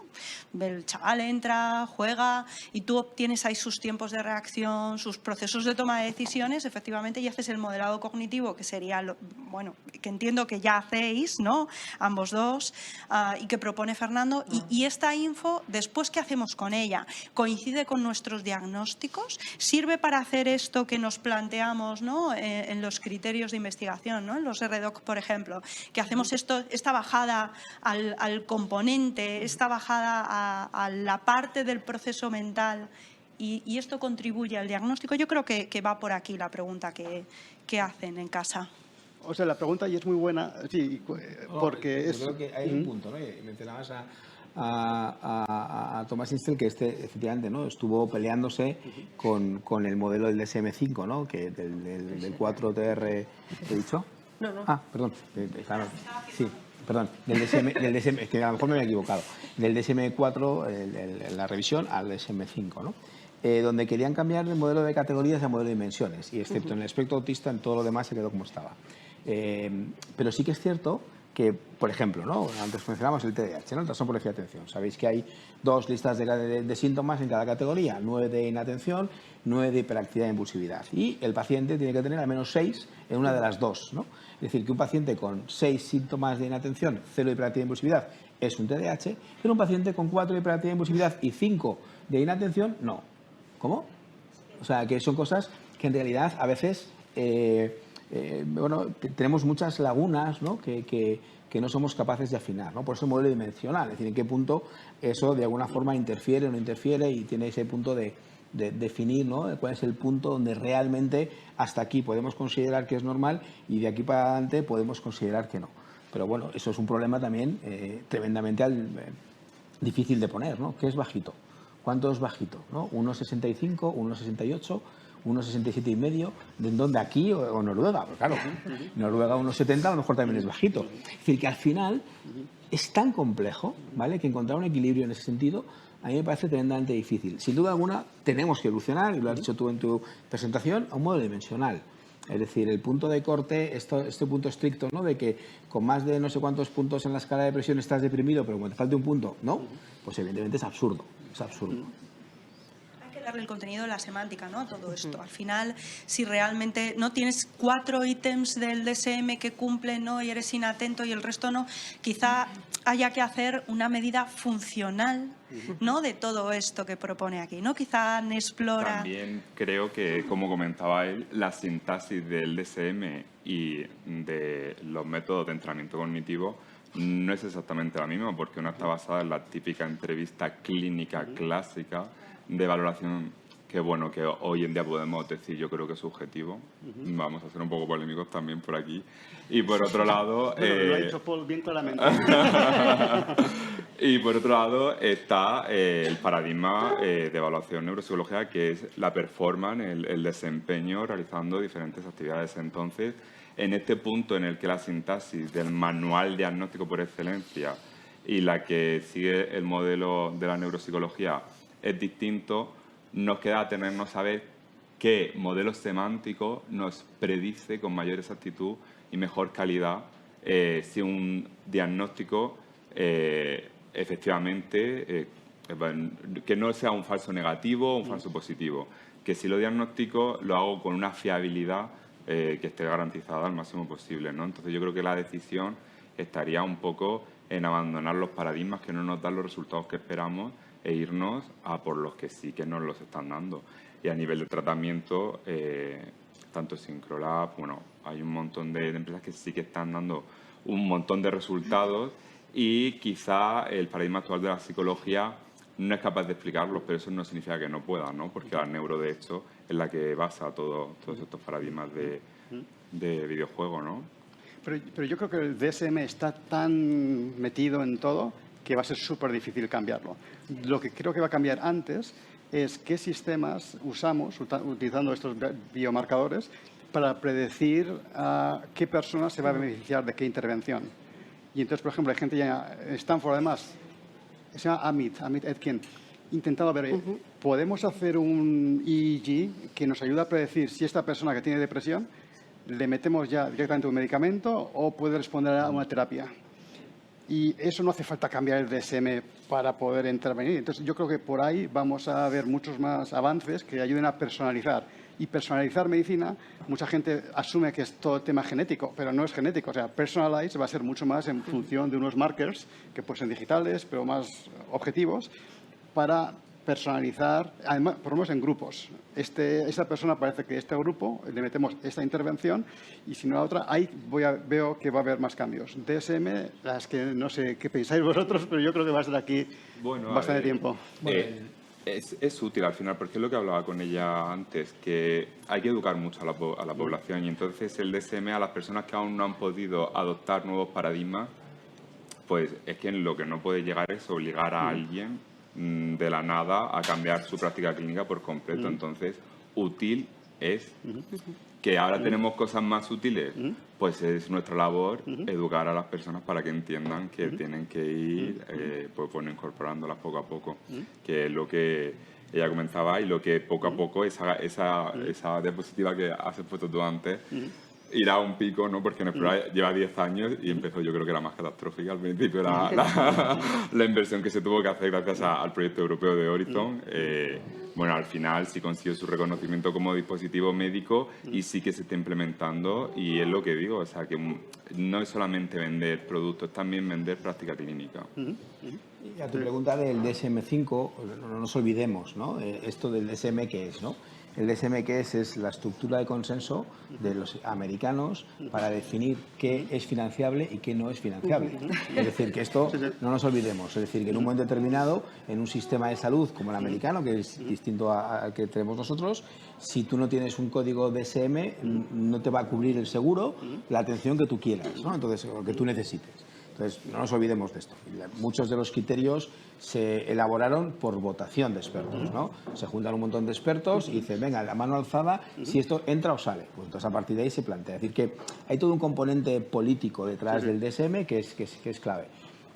[SPEAKER 6] El chaval entra, juega y tú obtienes ahí sus tiempos de reacción, sus procesos de toma de decisiones, efectivamente, y haces el modelado cognitivo, que sería, bueno, que entiendo que ya hacéis, ¿no? Ambos dos, y que propone Fernando. Y esta info, después, ¿qué hacemos con ella? ¿Coincide con nuestros diagnósticos? ¿Sirve para hacer esto que nos planteamos, ¿no? En los criterios de investigación, ¿no? En los RDoC, por ejemplo, que hacemos esta bajada al componente, esta bajada a la parte del proceso mental, y esto contribuye al diagnóstico. Yo creo que va por aquí la pregunta que hacen en casa.
[SPEAKER 1] O sea, la pregunta y es muy buena, sí, porque
[SPEAKER 5] yo creo que hay un punto, ¿no? Mencionabas a Thomas Insel que efectivamente, ¿no?, estuvo peleándose con el modelo del DSM-5, ¿no?, que del 4TR, ¿te he dicho?
[SPEAKER 6] No, no.
[SPEAKER 5] Ah, perdón. Claro, sí, perdón. Del DSM, es que a lo mejor me había equivocado. Del DSM-4, la revisión, al DSM-5, ¿no? Donde querían cambiar el modelo de categorías a modelo de dimensiones, y excepto en el espectro autista, en todo lo demás se quedó como estaba. Pero sí que es cierto que, por ejemplo, ¿no?, antes mencionamos el TDAH, ¿no?, el trastorno por déficit de atención. Sabéis que hay 2 listas de síntomas en cada categoría, 9 de inatención, 9 de hiperactividad e impulsividad. Y el paciente tiene que tener al menos 6 en una de las 2, ¿no? Es decir, que un paciente con 6 síntomas de inatención, 0 de hiperactividad e impulsividad, es un TDAH, pero un paciente con 4 de hiperactividad e impulsividad y 5 de inatención, no. ¿Cómo? O sea, que son cosas que en realidad a veces... bueno, tenemos muchas lagunas, ¿no?, que no somos capaces de afinar, ¿no? Por eso el modelo dimensional, es decir, en qué punto eso de alguna forma interfiere o no interfiere, y tiene ese punto de definir, ¿no?, cuál es el punto donde realmente hasta aquí podemos considerar que es normal y de aquí para adelante podemos considerar que no. Pero bueno, eso es un problema también tremendamente difícil de poner, ¿no? ¿Qué es bajito? ¿Cuánto es bajito? ¿No? 1,65, 1,68... 1,67 y medio, ¿de dónde? ¿Aquí o Noruega? Pues claro, Noruega 1,70 a lo mejor también es bajito. Es decir, que al final es tan complejo, ¿vale?, que encontrar un equilibrio en ese sentido a mí me parece tremendamente difícil. Sin duda alguna tenemos que evolucionar, y lo has dicho tú en tu presentación, a un modelo dimensional. Es decir, el punto de corte, este punto estricto, ¿no?, de que con más de no sé cuántos puntos en la escala de presión estás deprimido, pero cuando te falte un punto, no, pues evidentemente es absurdo, es absurdo.
[SPEAKER 6] Darle el contenido, la semántica, ¿no?, a todo esto. Al final, si realmente no tienes 4 ítems del DSM que cumplen, ¿no?, y eres inatento y el resto no, quizá haya que hacer una medida funcional, ¿no?, de todo esto que propone aquí, ¿no? Quizá explora...
[SPEAKER 3] También creo que, como comentaba él, la sintaxis del DSM y de los métodos de entrenamiento cognitivo no es exactamente la misma, porque una está basada en la típica entrevista clínica clásica de valoración que, bueno, que hoy en día podemos decir, yo creo que es subjetivo. Vamos a ser un poco polémicos también por aquí. Y por otro lado...
[SPEAKER 1] Bueno, lo ha dicho Paul bien claramente.
[SPEAKER 3] Y por otro lado está el paradigma de evaluación neuropsicológica, que es la performance, el desempeño realizando diferentes actividades. Entonces, en este punto en el que la sintaxis del manual diagnóstico por excelencia y la que sigue el modelo de la neuropsicología es distinto, nos queda atenernos a ver qué modelo semántico nos predice con mayor exactitud y mejor calidad si un diagnóstico efectivamente que no sea un falso negativo o un falso positivo, que si lo diagnostico lo hago con una fiabilidad que esté garantizada al máximo posible, ¿no? Entonces yo creo que la decisión estaría un poco en abandonar los paradigmas que no nos dan los resultados que esperamos e irnos a por los que sí que nos los están dando. Y a nivel de tratamiento, tanto Syncrolab, bueno, hay un montón de empresas que sí que están dando un montón de resultados, y quizá el paradigma actual de la psicología no es capaz de explicarlos, pero eso no significa que no pueda, ¿no? Porque la neuro, de hecho, es la que basa todos estos paradigmas de videojuego, ¿no?
[SPEAKER 1] Pero yo creo que el DSM está tan metido en todo que va a ser súper difícil cambiarlo. Lo que creo que va a cambiar antes es qué sistemas usamos utilizando estos biomarcadores para predecir a qué persona se va a beneficiar de qué intervención. Y entonces, por ejemplo, hay gente ya en Stanford, además, se llama Amit Etkin, intentando ver, ¿podemos hacer un EEG que nos ayuda a predecir si esta persona que tiene depresión le metemos ya directamente un medicamento o puede responder a una terapia? Y eso no hace falta cambiar el DSM para poder intervenir. Entonces, yo creo que por ahí vamos a ver muchos más avances que ayuden a personalizar. Y personalizar medicina, mucha gente asume que es todo tema genético, pero no es genético. O sea, personalize va a ser mucho más en función de unos markers, que pueden ser digitales, pero más objetivos, para personalizar, además, por lo menos en grupos. Esta persona parece que este grupo le metemos esta intervención y si no la otra, ahí veo que va a haber más cambios. DSM, las que no sé qué pensáis vosotros, pero yo creo que va a ser aquí bastante tiempo.
[SPEAKER 3] Es útil al final, porque es lo que hablaba con ella antes, que hay que educar mucho a la población, y entonces el DSM a las personas que aún no han podido adoptar nuevos paradigmas pues es que lo que no puede llegar es obligar a alguien de la nada a cambiar su práctica clínica por completo. Entonces, útil es que ahora tenemos cosas más útiles, pues es nuestra labor educar a las personas para que entiendan que tienen que ir pues bueno, incorporándolas poco a poco, que es lo que ella comenzaba y lo que poco a poco esa diapositiva que has puesto tú antes irá a un pico, ¿no? Porque en Explora lleva 10 años y empezó, yo creo que era más catastrófica al principio, la inversión que se tuvo que hacer gracias al proyecto europeo de Horizon. Bueno, al final sí consiguió su reconocimiento como dispositivo médico y sí que se está implementando, y es lo que digo, o sea, que no es solamente vender productos, también vender práctica clínica.
[SPEAKER 5] Y a tu pregunta del DSM-5, no nos olvidemos, ¿no? Esto del DSM, ¿qué es, no? El DSM, ¿qué es la estructura de consenso de los americanos para definir qué es financiable y qué no es financiable. Es decir, que esto no nos olvidemos. Es decir, que en un momento determinado, en un sistema de salud como el americano, que es distinto al que tenemos nosotros, si tú no tienes un código DSM, no te va a cubrir el seguro la atención que tú quieras, ¿no? Entonces, o que tú necesites. Entonces, no nos olvidemos de esto. Muchos de los criterios se elaboraron por votación de expertos, ¿no? Se juntan un montón de expertos y dicen, venga, la mano alzada, si esto entra o sale. Pues entonces, a partir de ahí se plantea. Es decir, que hay todo un componente político detrás del DSM que es clave.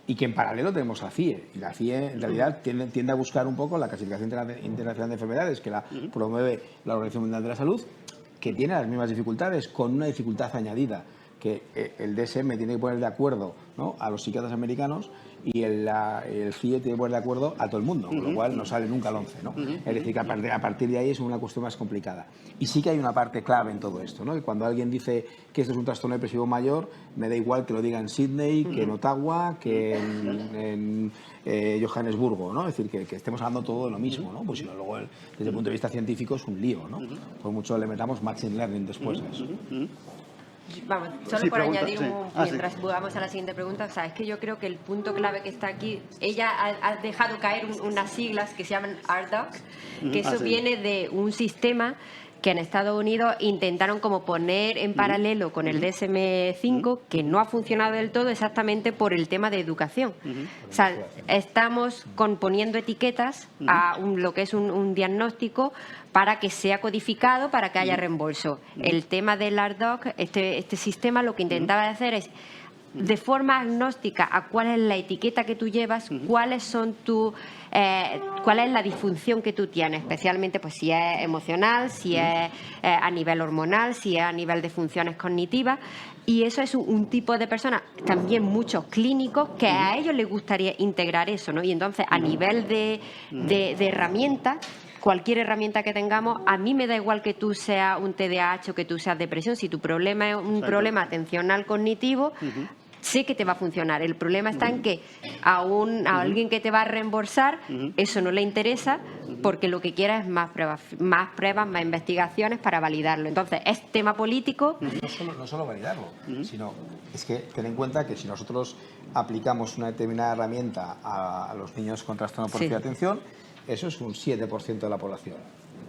[SPEAKER 5] Y que en paralelo tenemos la CIE. Y la CIE, en realidad, tiende a buscar un poco la Clasificación Internacional de Enfermedades, que la promueve la Organización Mundial de la Salud, que tiene las mismas dificultades, con una dificultad añadida, que el DSM tiene que poner de acuerdo, ¿no?, a los psiquiatras americanos, y el CIE tiene que poner de acuerdo a todo el mundo, con lo cual no sale nunca el 11, ¿no? Es decir, que a partir de ahí es una cuestión más complicada. Y sí que hay una parte clave en todo esto, ¿no? Que cuando alguien dice que esto es un trastorno depresivo mayor, me da igual que lo diga en Sydney, que en Ottawa, que en Johannesburgo, ¿no? Es decir, que estemos hablando todo de lo mismo, ¿no? Pues si no, luego desde el punto de vista científico es un lío, ¿no? Por mucho le metamos machine learning después a eso.
[SPEAKER 4] Vamos, solo
[SPEAKER 1] Sí,
[SPEAKER 4] por
[SPEAKER 1] pregunta,
[SPEAKER 4] añadir,
[SPEAKER 1] sí.
[SPEAKER 4] mientras vamos a la siguiente pregunta, o sea, es que yo creo que el punto clave que está aquí, ella ha dejado caer unas siglas que se llaman RDoC, que eso
[SPEAKER 1] sí.
[SPEAKER 4] viene de un sistema que en Estados Unidos intentaron como poner en paralelo con el DSM-5, que no ha funcionado del todo exactamente por el tema de educación. O sea, estamos poniendo etiquetas a lo que es un diagnóstico para que sea codificado, para que haya reembolso. El tema del RDoC, este sistema lo que intentaba hacer es, de forma agnóstica a cuál es la etiqueta que tú llevas, cuáles son cuál es la disfunción que tú tienes, especialmente pues si es emocional, si es a nivel hormonal, si es a nivel de funciones cognitivas, y eso es un tipo de personas, también muchos clínicos, que a ellos les gustaría integrar eso, ¿no? Y entonces a nivel de herramientas, cualquier herramienta que tengamos, a mí me da igual que tú seas un TDAH o que tú seas depresión. Si tu problema es un problema atencional cognitivo, sé que te va a funcionar. El problema está en que a alguien que te va a reembolsar, eso no le interesa, porque lo que quiere es más pruebas, más investigaciones para validarlo. Entonces, es tema político.
[SPEAKER 5] No solo validarlo, sino es que ten en cuenta que si nosotros aplicamos una determinada herramienta a los niños con trastorno por déficit de atención, eso es un 7% de la población,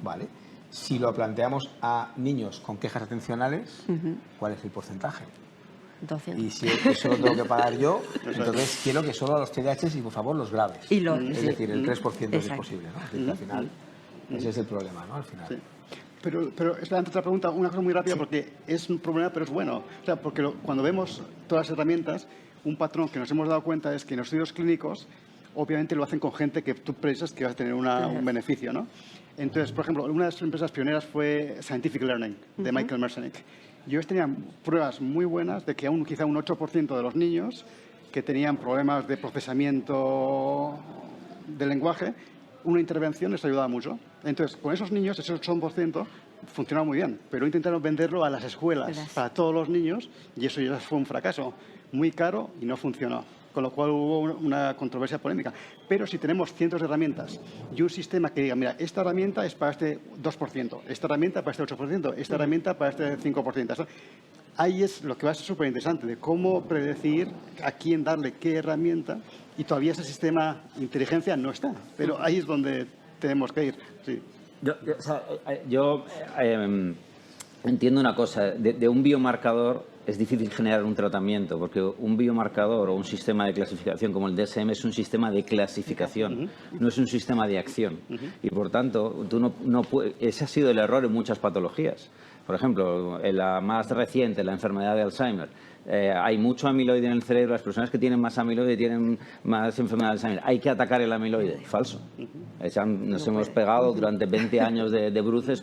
[SPEAKER 5] ¿vale? Si lo planteamos a niños con quejas atencionales, ¿cuál es el porcentaje?
[SPEAKER 4] 200.
[SPEAKER 5] Y si eso lo tengo que pagar yo, entonces quiero que solo a los TDAH y, por favor, los graves. Es decir, el 3% es posible, ¿no? Es decir, al final, ese es el problema, ¿no? Al final.
[SPEAKER 1] Sí. Pero es antes de la pregunta, una cosa muy rápida, porque es un problema, pero es bueno. O sea, porque cuando vemos todas las herramientas, un patrón que nos hemos dado cuenta es que en los estudios clínicos, obviamente lo hacen con gente que tú piensas que va a tener un beneficio, ¿no? Entonces, por ejemplo, una de las empresas pioneras fue Scientific Learning, de Michael Merzenich. Y ellos tenían pruebas muy buenas de que quizá un 8% de los niños que tenían problemas de procesamiento del lenguaje, una intervención les ayudaba mucho. Entonces, con esos niños, ese 8% funcionaba muy bien, pero intentaron venderlo a las escuelas para todos los niños y eso ya fue un fracaso muy caro y no funcionó. Con lo cual hubo una controversia polémica. Pero si tenemos cientos de herramientas y un sistema que diga, mira, esta herramienta es para este 2%, esta herramienta para este 8%, esta herramienta para este 5%. Ahí es lo que va a ser súper interesante, de cómo predecir a quién darle qué herramienta, y todavía ese sistema de inteligencia no está. Pero ahí es donde tenemos que ir. Sí.
[SPEAKER 2] Yo entiendo una cosa, de un biomarcador es difícil generar un tratamiento, porque un biomarcador o un sistema de clasificación como el DSM es un sistema de clasificación, no es un sistema de acción. Y por tanto, ese ha sido el error en muchas patologías. Por ejemplo, en la más reciente, la enfermedad de Alzheimer, hay mucho amiloide en el cerebro, las personas que tienen más amiloide tienen más enfermedad de Alzheimer. Hay que atacar el amiloide. Falso. Nos hemos pegado durante 20 años de bruces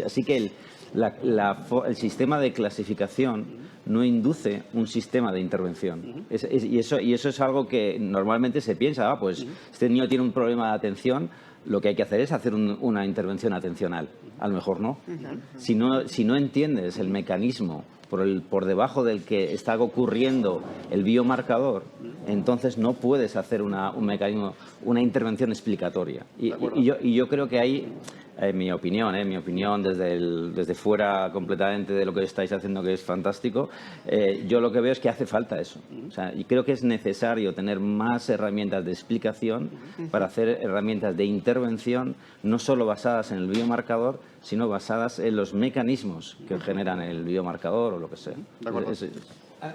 [SPEAKER 2] así que el sistema de clasificación no induce un sistema de intervención. Y eso es algo que normalmente se piensa, pues este niño tiene un problema de atención, lo que hay que hacer es hacer una intervención atencional. A lo mejor no. Si no entiendes el mecanismo por debajo del que está ocurriendo el biomarcador, entonces no puedes hacer un mecanismo, una intervención explicatoria. Y yo creo que ahí, mi opinión desde fuera completamente de lo que estáis haciendo, que es fantástico, yo lo que veo es que hace falta eso. O sea, y creo que es necesario tener más herramientas de explicación para hacer herramientas de intervención, no solo basadas en el biomarcador, sino basadas en los mecanismos que generan el biomarcador o lo que sea.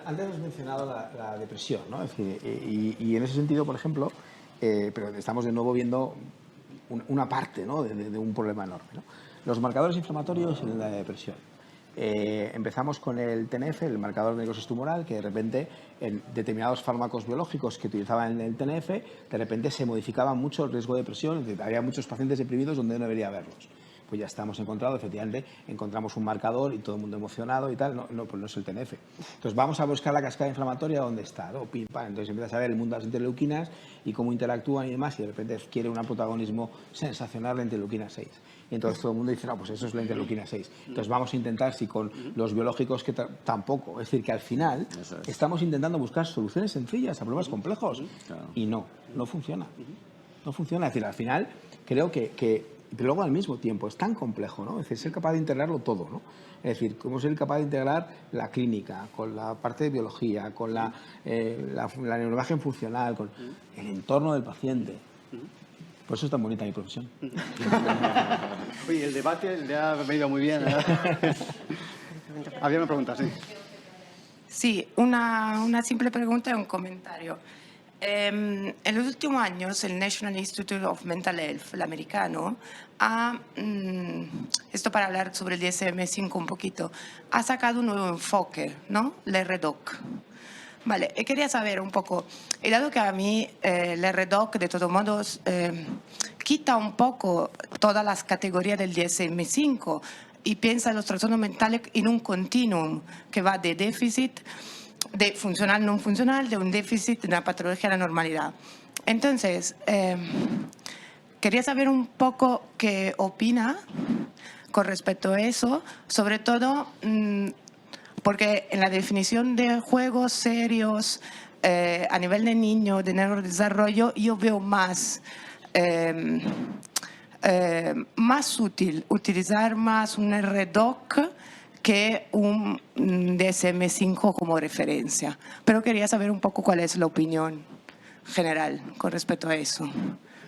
[SPEAKER 5] Antes has mencionado la depresión, ¿no? Es decir, y en ese sentido, por ejemplo, pero estamos de nuevo viendo una parte, ¿no?, de un problema enorme, ¿no? Los marcadores inflamatorios en la depresión. Empezamos con el TNF, el marcador de necrosis tumoral, que de repente en determinados fármacos biológicos que utilizaban el TNF, de repente se modificaba mucho el riesgo de depresión, es decir, había muchos pacientes deprimidos donde no debería haberlos. Pues ya estamos efectivamente, encontramos un marcador y todo el mundo emocionado y tal, pues no es el TNF. Entonces vamos a buscar la cascada inflamatoria donde está, ¿no? Pim, pam. Entonces empiezas a ver el mundo de las interleuquinas y cómo interactúan y demás, y de repente quiere un protagonismo sensacional la interleuquina 6. Y entonces todo el mundo dice, no, pues eso es la interleuquina 6. Entonces vamos a intentar, si con los biológicos que tampoco, es decir, que al final estamos intentando buscar soluciones sencillas a problemas complejos y no funciona. No funciona, es decir, al final creo que pero luego al mismo tiempo es tan complejo, ¿no? Es decir, ser capaz de integrarlo todo, ¿no? Es decir, cómo ser capaz de integrar la clínica, con la parte de biología, con la neuroimagen funcional, con el entorno del paciente. Por eso es tan bonita mi profesión.
[SPEAKER 1] Oye, el debate le ha venido muy bien, ¿verdad? Había una pregunta, sí.
[SPEAKER 7] Sí, una simple pregunta y un comentario. En los últimos años, el National Institute of Mental Health, el americano, esto para hablar sobre el DSM-5 un poquito, ha sacado un nuevo enfoque, ¿no? El RDoC. Vale, y quería saber un poco, y dado que a mí el RDoC, de todos modos, quita un poco todas las categorías del DSM-5 y piensa en los trastornos mentales en un continuum que va de déficit, de funcional, no funcional, de un déficit, de una patología a la normalidad. Entonces, quería saber un poco qué opina con respecto a eso, sobre todo porque en la definición de juegos serios a nivel de niño, de neurodesarrollo, yo veo más útil utilizar más un RDoC que un DSM-5 como referencia. Pero quería saber un poco cuál es la opinión general con respecto a eso.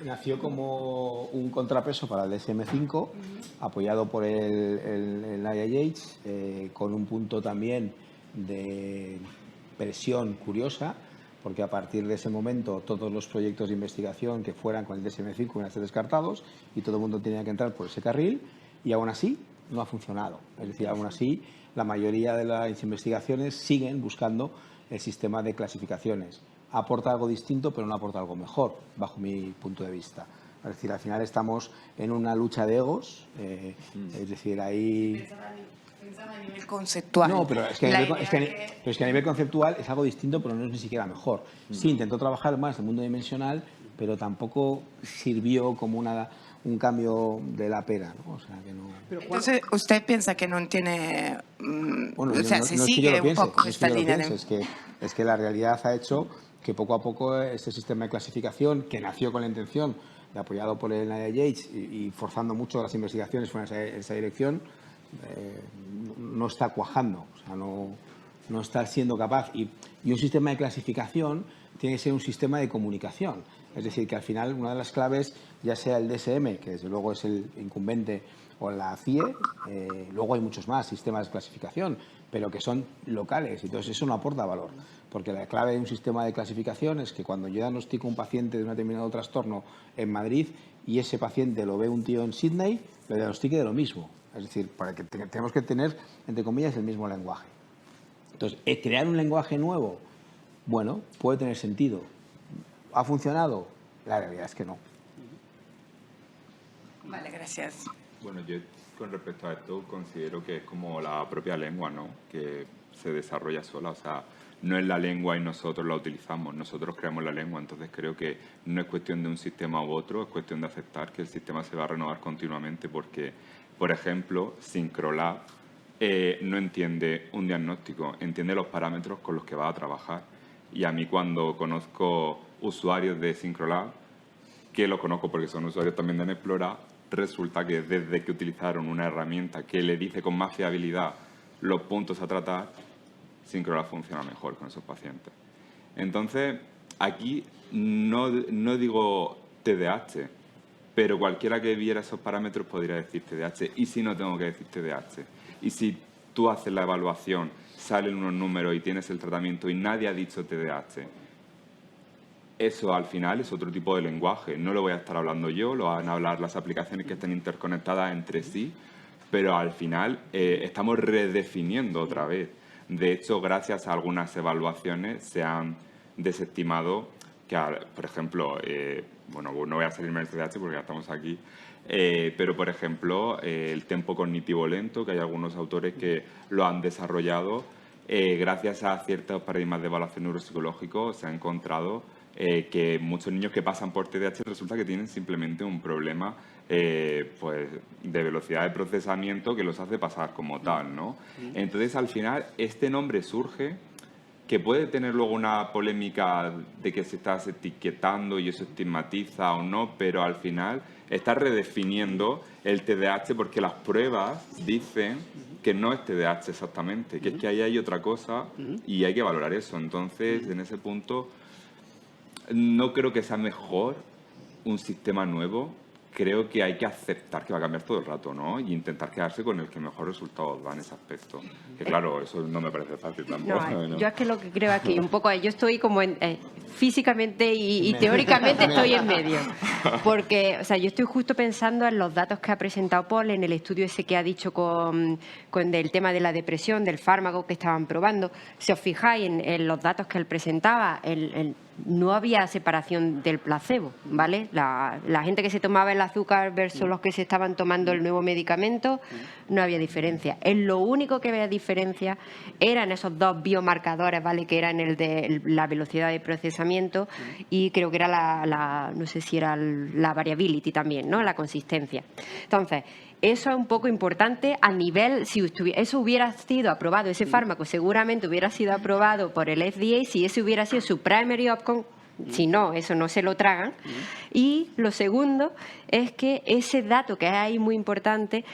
[SPEAKER 5] Nació como un contrapeso para el DSM-5, apoyado por el NIH, con un punto también de presión curiosa, porque a partir de ese momento todos los proyectos de investigación que fueran con el DSM-5 iban a ser descartados y todo el mundo tenía que entrar por ese carril, y aún así no ha funcionado. Es decir, aún así, la mayoría de las investigaciones siguen buscando el sistema de clasificaciones. Aporta algo distinto, pero no aporta algo mejor, bajo mi punto de vista. Es decir, al final estamos en una lucha de egos, es decir, ahí...
[SPEAKER 7] Pensaba a nivel conceptual.
[SPEAKER 5] No, pero es que a nivel conceptual es algo distinto, pero no es ni siquiera mejor. Sí, intentó trabajar más el mundo dimensional, pero tampoco sirvió como un cambio de la pera, ¿no? O sea, que no...
[SPEAKER 7] Entonces, ¿usted piensa que no tiene...
[SPEAKER 5] Bueno,
[SPEAKER 7] o sea, se sigue un poco esta línea de...
[SPEAKER 5] Es que la realidad ha hecho que poco a poco este sistema de clasificación, que nació con la intención de apoyado por el NIH y forzando mucho las investigaciones en esa dirección, no está cuajando, o sea, no está siendo capaz. Y un sistema de clasificación tiene que ser un sistema de comunicación. Es decir, que al final una de las claves, ya sea el DSM, que desde luego es el incumbente, con la CIE. Luego hay muchos más sistemas de clasificación, pero que son locales. Entonces eso no aporta valor, porque la clave de un sistema de clasificación es que cuando yo diagnostico un paciente de un determinado trastorno en Madrid y ese paciente lo ve un tío en Sydney, lo diagnostique de lo mismo. Es decir, para que tenemos que tener, entre comillas, el mismo lenguaje. Entonces, crear un lenguaje nuevo, bueno, puede tener sentido. ¿Ha funcionado? La realidad es que no.
[SPEAKER 7] Vale, gracias.
[SPEAKER 3] Bueno, yo con respecto a esto considero que es como la propia lengua, ¿no? Que se desarrolla sola, o sea, no es la lengua y nosotros la utilizamos, nosotros creamos la lengua, entonces creo que no es cuestión de un sistema u otro, es cuestión de aceptar que el sistema se va a renovar continuamente porque, por ejemplo, Syncrolab no entiende un diagnóstico, entiende los parámetros con los que va a trabajar. Y a mí cuando conozco usuarios de Syncrolab, que los conozco porque son usuarios también de Nexplora, resulta que desde que utilizaron una herramienta que le dice con más fiabilidad los puntos a tratar, Syncrolab funciona mejor con esos pacientes. Entonces, aquí no digo TDAH, pero cualquiera que viera esos parámetros podría decir TDAH. ¿Y si no tengo que decir TDAH? Y si tú haces la evaluación, salen unos números y tienes el tratamiento y nadie ha dicho TDAH, eso al final es otro tipo de lenguaje. No lo voy a estar hablando yo, lo van a hablar las aplicaciones que estén interconectadas entre sí, pero al final estamos redefiniendo otra vez. De hecho, gracias a algunas evaluaciones se han desestimado que, por ejemplo, bueno, no voy a salirme del TDAH porque ya estamos aquí, pero, por ejemplo, el tempo cognitivo lento, que hay algunos autores que lo han desarrollado, gracias a ciertos paradigmas de evaluación neuropsicológico se ha encontrado que muchos niños que pasan por TDAH resulta que tienen simplemente un problema pues, de velocidad de procesamiento que los hace pasar como tal, ¿no? Entonces, al final, este nombre surge que puede tener luego una polémica de que se está etiquetando y eso estigmatiza o no, pero al final está redefiniendo el TDAH porque las pruebas dicen que no es TDAH exactamente, que es que ahí hay otra cosa y hay que valorar eso. Entonces, en ese punto, no creo que sea mejor un sistema nuevo. Creo que hay que aceptar que va a cambiar todo el rato, ¿no? Y intentar quedarse con el que mejor resultados da en ese aspecto. Que claro, eso no me parece fácil tampoco.
[SPEAKER 4] No, yo es que lo que creo es que un poco, yo estoy como físicamente y teóricamente estoy en medio. Porque, o sea, yo estoy justo pensando en los datos que ha presentado Paul en el estudio ese que ha dicho con el tema de la depresión, del fármaco que estaban probando. Si os fijáis en los datos que él presentaba, no había separación del placebo, ¿vale? La gente que se tomaba el azúcar versus los que se estaban tomando el nuevo medicamento, no había diferencia. Lo único que había diferencia eran esos dos biomarcadores, ¿vale? Que eran el de la velocidad de procesamiento y creo que era no sé si era la variability también, ¿no? La consistencia. Entonces, eso es un poco importante a nivel, si eso hubiera sido aprobado, ese fármaco seguramente hubiera sido aprobado por el FDA si ese hubiera sido su primary outcome. Si no, eso no se lo tragan. Y lo segundo es que ese dato que hay muy importante,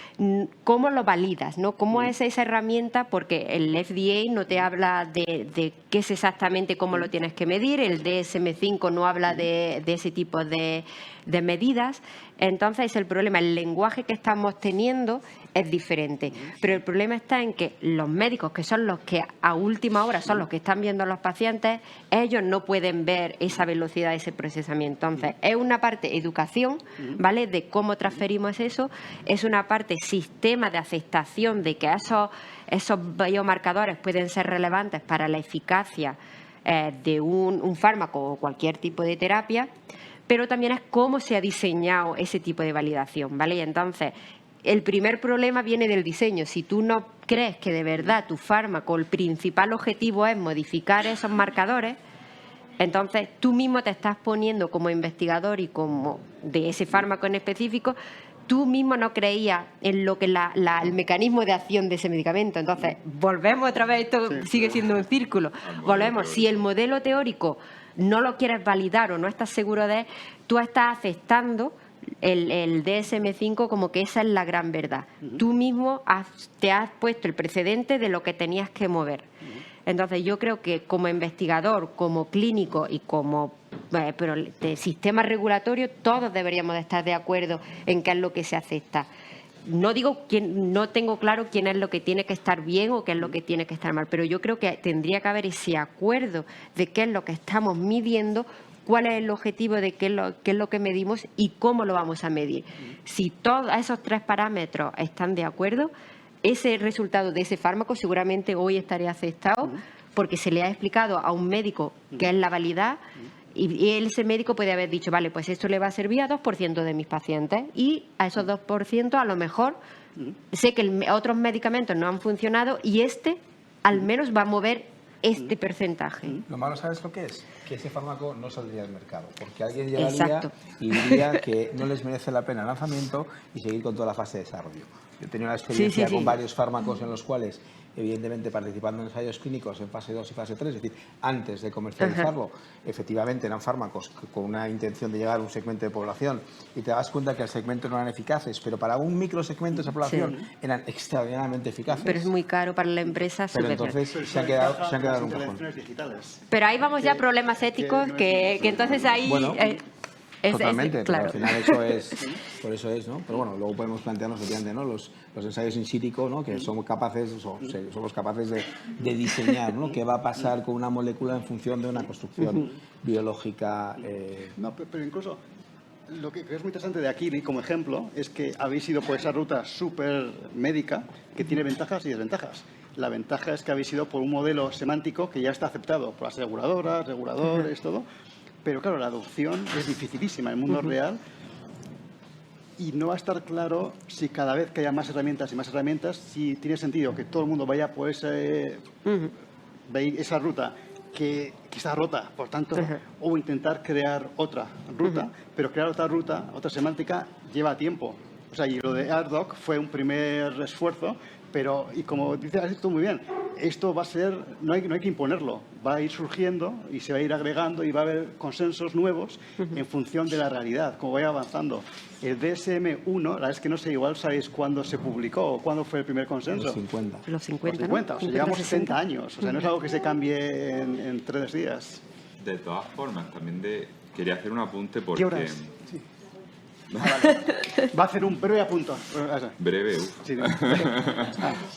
[SPEAKER 4] ¿cómo lo validas? ¿No? ¿Cómo es esa herramienta? Porque el FDA no te habla de qué es exactamente cómo lo tienes que medir, el DSM-5 no habla de ese tipo de medidas. Entonces, es el problema. El lenguaje que estamos teniendo es diferente. Pero el problema está en que los médicos, que son los que a última hora son los que están viendo a los pacientes, ellos no pueden ver esa velocidad, ese procesamiento. Entonces, es una parte educación, ¿vale?, de cómo transferimos eso. Es una parte sistema de aceptación de que esos biomarcadores pueden ser relevantes para la eficacia de un fármaco o cualquier tipo de terapia. Pero también es cómo se ha diseñado ese tipo de validación, ¿vale? Y entonces, el primer problema viene del diseño. Si tú no crees que de verdad tu fármaco, el principal objetivo es modificar esos marcadores, entonces tú mismo te estás poniendo como investigador y como de ese fármaco en específico, tú mismo no creías en lo que el mecanismo de acción de ese medicamento. Entonces, volvemos otra vez, esto sigue siendo un círculo. Volvemos, si el modelo teórico no lo quieres validar o no estás seguro de él, tú estás aceptando el DSM-5 como que esa es la gran verdad. Tú mismo te has puesto el precedente de lo que tenías que mover. Entonces, yo creo que como investigador, como clínico y como pero de sistema regulatorio, todos deberíamos de estar de acuerdo en qué es lo que se acepta. no digo no tengo claro quién es lo que tiene que estar bien o qué es lo que tiene que estar mal, pero yo creo que tendría que haber ese acuerdo de qué es lo que estamos midiendo, cuál es el objetivo de qué es lo que medimos y cómo lo vamos a medir. Si todos esos 3 parámetros están de acuerdo, ese resultado de ese fármaco seguramente hoy estaría aceptado porque se le ha explicado a un médico qué es la validad. Y ese médico puede haber dicho, vale, pues esto le va a servir a 2% de mis pacientes y a esos 2% a lo mejor sé que otros medicamentos no han funcionado y al menos va a mover este porcentaje.
[SPEAKER 5] Lo malo, ¿sabes lo que es? Que ese fármaco no saldría al mercado, porque alguien llegaría
[SPEAKER 4] Exacto.
[SPEAKER 5] y diría que no les merece la pena el lanzamiento y seguir con toda la fase de desarrollo. Yo he tenido una experiencia con varios fármacos en los cuales, evidentemente participando en ensayos clínicos en fase 2 y fase 3, es decir, antes de comercializarlo, efectivamente eran fármacos con una intención de llegar a un segmento de población y te das cuenta que el segmento no eran eficaces, pero para un microsegmento de esa población eran extraordinariamente eficaces.
[SPEAKER 4] Pero es muy caro para la empresa.
[SPEAKER 5] Pero entonces se han quedado en un cajón.
[SPEAKER 4] Pero ahí vamos ya a problemas éticos que entonces ahí...
[SPEAKER 5] Bueno, totalmente,
[SPEAKER 4] claro.
[SPEAKER 5] pero al final por eso es, ¿no? Pero bueno, luego podemos plantearnos efectivamente, ¿no? Los ensayos in silico, ¿no? Que somos capaces de diseñar, ¿no? ¿Qué va a pasar con una molécula en función de una construcción biológica?
[SPEAKER 1] No, pero incluso lo que es muy interesante de aquí, como ejemplo, es que habéis ido por esa ruta súper médica que tiene ventajas y desventajas. La ventaja es que habéis ido por un modelo semántico que ya está aceptado por las aseguradoras, reguladores, todo. Pero claro, la adopción es dificilísima en el mundo real y no va a estar claro si cada vez que haya más herramientas y más herramientas, si tiene sentido que todo el mundo vaya por esa ruta que está rota, por tanto, o intentar crear otra ruta, pero crear otra ruta, otra semántica, lleva tiempo. O sea, y lo de AirDoc fue un primer esfuerzo, pero, y como dices tú muy bien, esto va a ser, no hay que imponerlo, va a ir surgiendo y se va a ir agregando y va a haber consensos nuevos en función de la realidad, como vaya avanzando. El DSM-1, la verdad es que no sé, igual sabéis cuándo se publicó o cuándo fue el primer consenso.
[SPEAKER 5] Los 50.
[SPEAKER 4] Los 50,
[SPEAKER 1] ¿no? O sea, llevamos 60
[SPEAKER 4] 60
[SPEAKER 1] años, o sea, no es algo que se cambie en 3 días.
[SPEAKER 3] De todas formas, también quería hacer un apunte porque...
[SPEAKER 1] ¿Qué hora es? Sí. Vale. Va a hacer un breve apunto.
[SPEAKER 3] Breve,
[SPEAKER 1] Sí,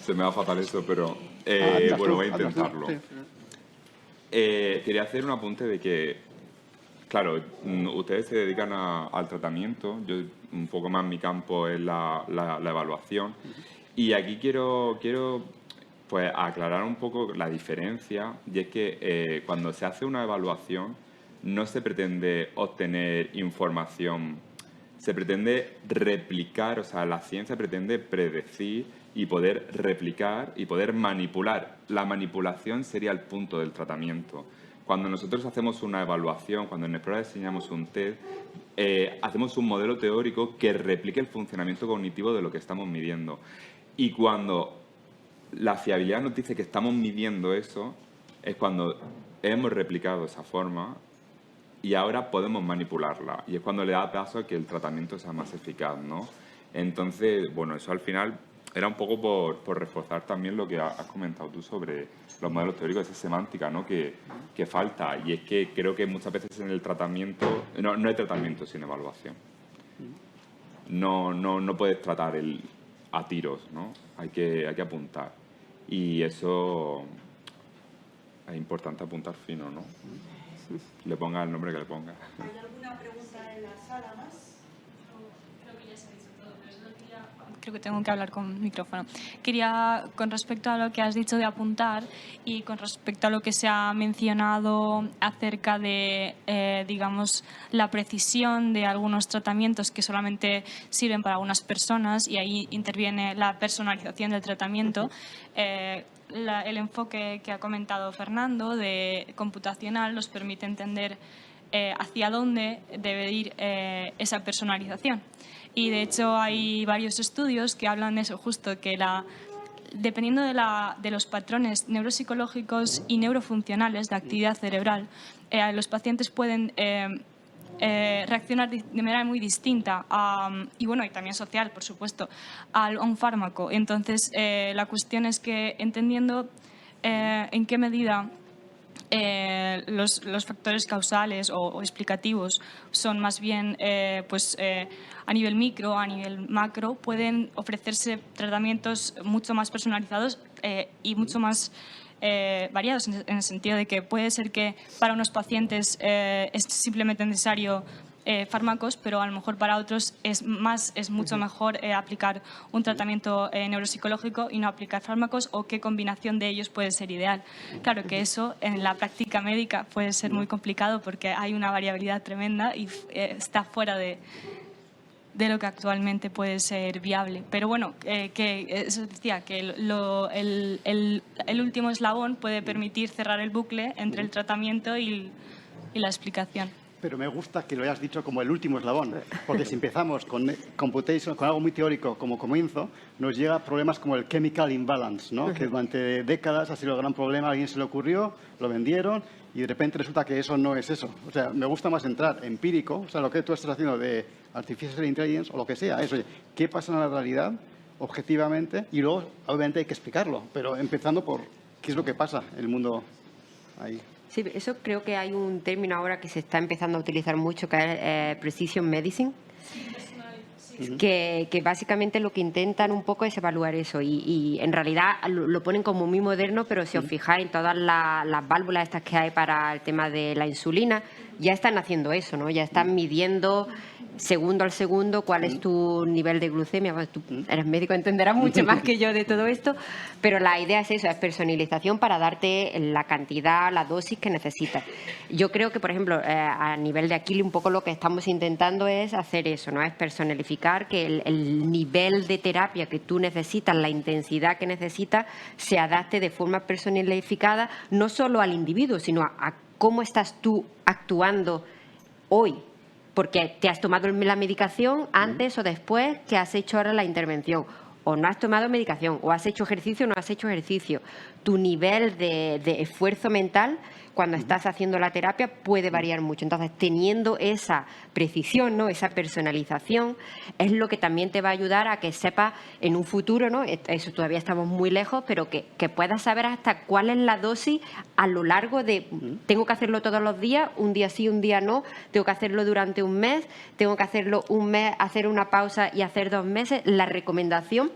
[SPEAKER 3] se me va fatal eso, pero bueno, voy a intentarlo.
[SPEAKER 1] Sí.
[SPEAKER 3] Quería hacer un apunte de que, claro, ustedes se dedican al tratamiento, yo un poco más mi campo es la evaluación, y aquí quiero pues aclarar un poco la diferencia, y es que cuando se hace una evaluación no se pretende obtener información, se pretende replicar, o sea, la ciencia pretende predecir y poder replicar y poder manipular. La manipulación sería el punto del tratamiento. Cuando nosotros hacemos una evaluación, cuando en Nesplora diseñamos un test, hacemos un modelo teórico que replique el funcionamiento cognitivo de lo que estamos midiendo. Y cuando la fiabilidad nos dice que estamos midiendo eso, es cuando hemos replicado esa forma y ahora podemos manipularla. Y es cuando le da paso a que el tratamiento sea más eficaz, ¿no? Entonces, bueno, eso al final era un poco por reforzar también lo que has comentado tú sobre los modelos teóricos, esa semántica, ¿no? que falta. Y es que creo que muchas veces en el tratamiento, no hay tratamiento sin evaluación. No puedes tratar a tiros, ¿no? Hay que apuntar. Y eso es importante, apuntar fino, ¿no? Le ponga el nombre que le ponga.
[SPEAKER 6] ¿Hay alguna pregunta en la sala más?
[SPEAKER 8] Creo que ya se ha dicho todo, pero solo creo que tengo que hablar con micrófono. Quería, con respecto a lo que has dicho de apuntar y con respecto a lo que se ha mencionado acerca de, digamos, la precisión de algunos tratamientos que solamente sirven para algunas personas y ahí interviene la personalización del tratamiento, el enfoque que ha comentado Fernando de computacional nos permite entender hacia dónde debe ir esa personalización. Y de hecho hay varios estudios que hablan de eso, justo que dependiendo de los patrones neuropsicológicos y neurofuncionales de actividad cerebral, los pacientes pueden reaccionar de manera muy distinta y bueno, y también social, por supuesto, a un fármaco. Entonces, la cuestión es que entendiendo en qué medida los factores causales o explicativos son más bien a nivel micro, a nivel macro, pueden ofrecerse tratamientos mucho más personalizados y mucho más variados, en el sentido de que puede ser que para unos pacientes es simplemente necesario fármacos, pero a lo mejor para otros es mucho mejor aplicar un tratamiento neuropsicológico y no aplicar fármacos, o qué combinación de ellos puede ser ideal. Claro que eso en la práctica médica puede ser muy complicado porque hay una variabilidad tremenda y está fuera de lo que actualmente puede ser viable. Pero bueno, que eso decía, que el último eslabón puede permitir cerrar el bucle entre el tratamiento y la explicación.
[SPEAKER 1] Pero me gusta que lo hayas dicho como el último eslabón, porque si empezamos con computation, con algo muy teórico como comienzo, nos llega problemas como el chemical imbalance, ¿no? Que durante décadas ha sido el gran problema, a alguien se le ocurrió, lo vendieron y de repente resulta que eso no es eso. O sea, me gusta más entrar empírico, o sea, lo que tú estás haciendo de artificial intelligence o lo que sea, eso, ¿qué pasa en la realidad objetivamente? Y luego, obviamente, hay que explicarlo, pero empezando por qué es lo que pasa en el mundo ahí.
[SPEAKER 4] Sí, eso creo que hay un término ahora que se está empezando a utilizar mucho, que es precision medicine, que básicamente lo que intentan un poco es evaluar eso y en realidad lo ponen como muy moderno, pero si os fijáis en todas las válvulas estas que hay para el tema de la insulina, ya están haciendo eso, ¿no? Ya están midiendo segundo al segundo cuál es tu nivel de glucemia. Bueno, tú eres médico, entenderás mucho más que yo de todo esto, pero la idea es eso, es personalización para darte la cantidad, la dosis que necesitas. Yo creo que, por ejemplo, a nivel de Aquile, un poco lo que estamos intentando es hacer eso, ¿no? Es personalificar, que el nivel de terapia que tú necesitas, la intensidad que necesitas, se adapte de forma personalificada, no solo al individuo, sino a cómo estás tú actuando hoy. Porque te has tomado la medicación antes o después que has hecho ahora la intervención. O no has tomado medicación, o has hecho ejercicio o no has hecho ejercicio. Tu nivel de esfuerzo mental cuando estás haciendo la terapia puede variar mucho. Entonces, teniendo esa precisión, ¿no? Esa personalización, es lo que también te va a ayudar a que sepas en un futuro, ¿no? Eso todavía estamos muy lejos, pero que puedas saber hasta cuál es la dosis a lo largo de... Tengo que hacerlo todos los días, un día sí, un día no, tengo que hacerlo durante un mes, tengo que hacerlo un mes, hacer una pausa y hacer 2 meses. La recomendación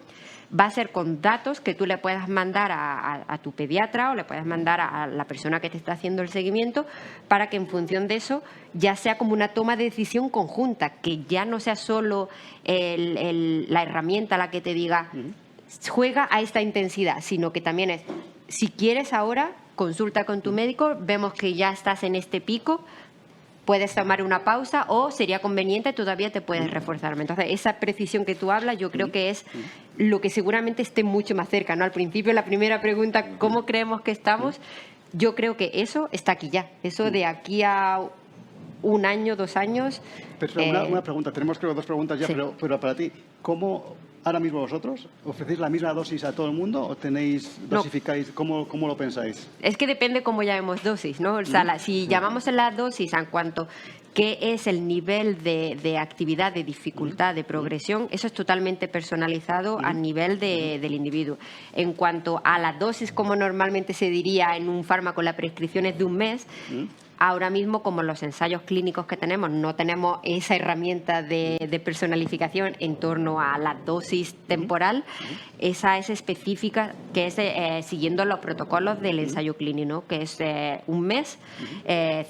[SPEAKER 4] va a ser con datos que tú le puedas mandar a tu pediatra o le puedas mandar a la persona que te está haciendo el seguimiento, para que en función de eso ya sea como una toma de decisión conjunta, que ya no sea solo la herramienta la que te diga juega a esta intensidad, sino que también es, si quieres ahora, consulta con tu médico, vemos que ya estás en este pico, puedes tomar una pausa o sería conveniente, todavía te puedes reforzar. Entonces, esa precisión que tú hablas yo creo que es lo que seguramente esté mucho más cerca, ¿no? Al principio, la primera pregunta, ¿cómo creemos que estamos? Yo creo que eso está aquí ya. Eso de aquí a 1 año, 2 años...
[SPEAKER 1] Pero una pregunta, tenemos creo 2 preguntas ya, sí. pero para ti, ¿cómo ahora mismo vosotros ofrecéis la misma dosis a todo el mundo o dosificáis? No. ¿Cómo lo pensáis?
[SPEAKER 4] Es que depende cómo llamemos dosis, ¿no? O sea, si llamamos la dosis en cuanto qué es el nivel de actividad, de dificultad, de progresión, eso es totalmente personalizado a nivel del individuo. En cuanto a la dosis, como normalmente se diría en un fármaco, la prescripción es de 1 mes, ahora mismo, como los ensayos clínicos que tenemos, no tenemos esa herramienta de personalización en torno a la dosis temporal, esa es específica, que es siguiendo los protocolos del ensayo clínico, ¿no? Que es 1 mes,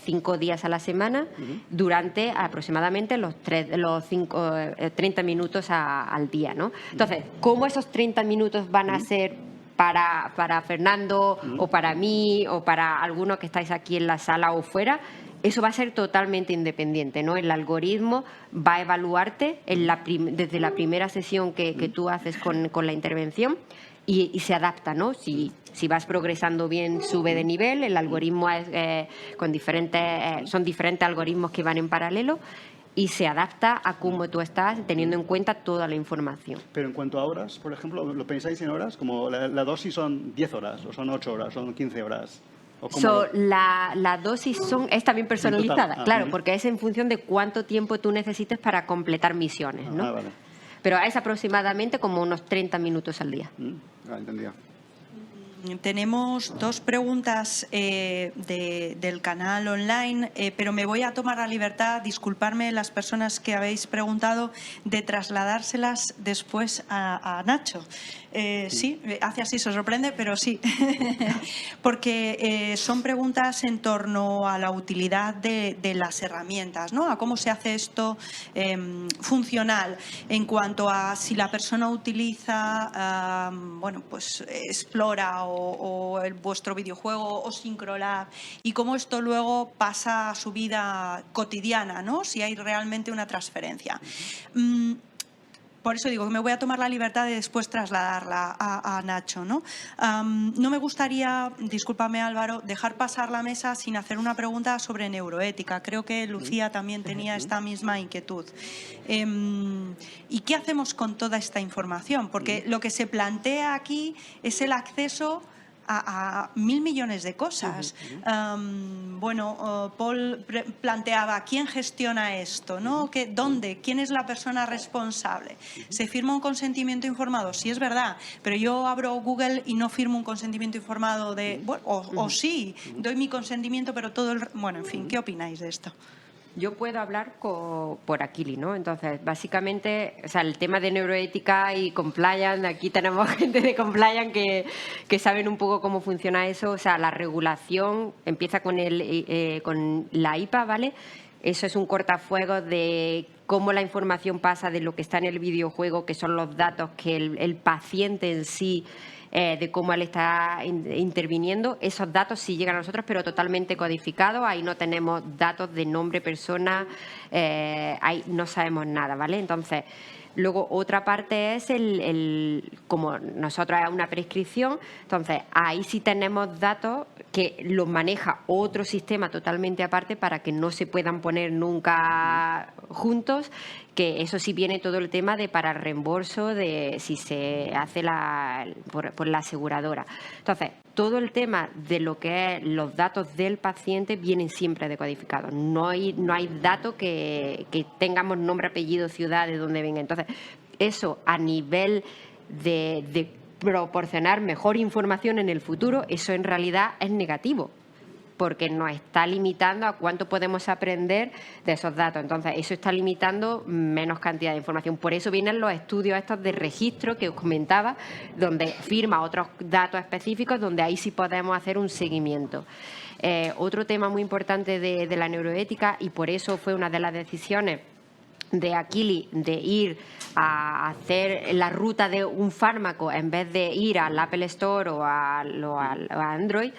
[SPEAKER 4] 5 días a la semana, durante aproximadamente los 30 minutos al día, ¿no? Entonces, ¿cómo esos 30 minutos van a ser para Fernando o para mí o para algunos que estáis aquí en la sala o fuera? Eso va a ser totalmente independiente, ¿no? El algoritmo va a evaluarte desde la primera sesión que tú haces con la intervención y se adapta, ¿no? Si vas progresando bien, sube de nivel. El algoritmo es son diferentes algoritmos que van en paralelo y se adapta a cómo tú estás, teniendo en cuenta toda la información.
[SPEAKER 1] Pero en cuanto a horas, por ejemplo, ¿lo pensáis en horas? Como la dosis son 10 horas, o son 8 horas, o son 15 horas.
[SPEAKER 4] La dosis es también personalizada, claro, porque es en función de cuánto tiempo tú necesites para completar misiones, ¿no?
[SPEAKER 1] Vale.
[SPEAKER 4] Pero es aproximadamente como unos 30 minutos al día.
[SPEAKER 1] Entendido.
[SPEAKER 6] Tenemos dos preguntas del canal online, pero me voy a tomar la libertad, disculparme las personas que habéis preguntado, de trasladárselas después a Nacho. Sí, hace así, se sorprende, pero sí, porque son preguntas en torno a la utilidad de las herramientas, ¿no? A cómo se hace esto funcional en cuanto a si la persona utiliza, bueno, pues Explora o vuestro videojuego o Syncrolab, y cómo esto luego pasa a su vida cotidiana, ¿no? Si hay realmente una transferencia. Por eso digo que me voy a tomar la libertad de después trasladarla a Nacho, ¿no? No me gustaría, discúlpame Álvaro, dejar pasar la mesa sin hacer una pregunta sobre neuroética. Creo que Lucía también tenía esta misma inquietud. ¿Y qué hacemos con toda esta información? Porque lo que se plantea aquí es el acceso a 1.000 millones de cosas. Bueno, Paul planteaba quién gestiona esto, ¿no? ¿Dónde? ¿Quién es la persona responsable? ¿Se firma un consentimiento informado? Sí, es verdad, pero yo abro Google y no firmo un consentimiento informado de... Bueno, o sí, doy mi consentimiento, pero todo el... Bueno, en fin, ¿qué opináis de esto?
[SPEAKER 4] Yo puedo hablar por Aquili, ¿no? Entonces, básicamente, o sea, el tema de neuroética y compliance, aquí tenemos gente de compliance que saben un poco cómo funciona eso. O sea, la regulación empieza con la IPA, ¿vale? Eso es un cortafuegos de cómo la información pasa de lo que está en el videojuego, que son los datos que el paciente en sí, de cómo él está interviniendo. Esos datos sí llegan a nosotros, pero totalmente codificados. Ahí no tenemos datos de nombre, persona, ahí no sabemos nada, ¿vale? Entonces, luego otra parte es como nosotros es una prescripción, entonces ahí sí tenemos datos que los maneja otro sistema totalmente aparte para que no se puedan poner nunca juntos, que eso sí viene todo el tema de para reembolso de si se hace por la aseguradora. Entonces, todo el tema de lo que es los datos del paciente vienen siempre decodificados. No hay datos que tengamos nombre, apellido, ciudad, de dónde venga. Entonces, eso a nivel de proporcionar mejor información en el futuro, eso en realidad es negativo, porque nos está limitando a cuánto podemos aprender de esos datos. Entonces, eso está limitando menos cantidad de información. Por eso vienen los estudios estos de registro que os comentaba, donde firma otros datos específicos, donde ahí sí podemos hacer un seguimiento. Otro tema muy importante de la neuroética, y por eso fue una de las decisiones de Aquili de ir a hacer la ruta de un fármaco en vez de ir al Apple Store o a Android,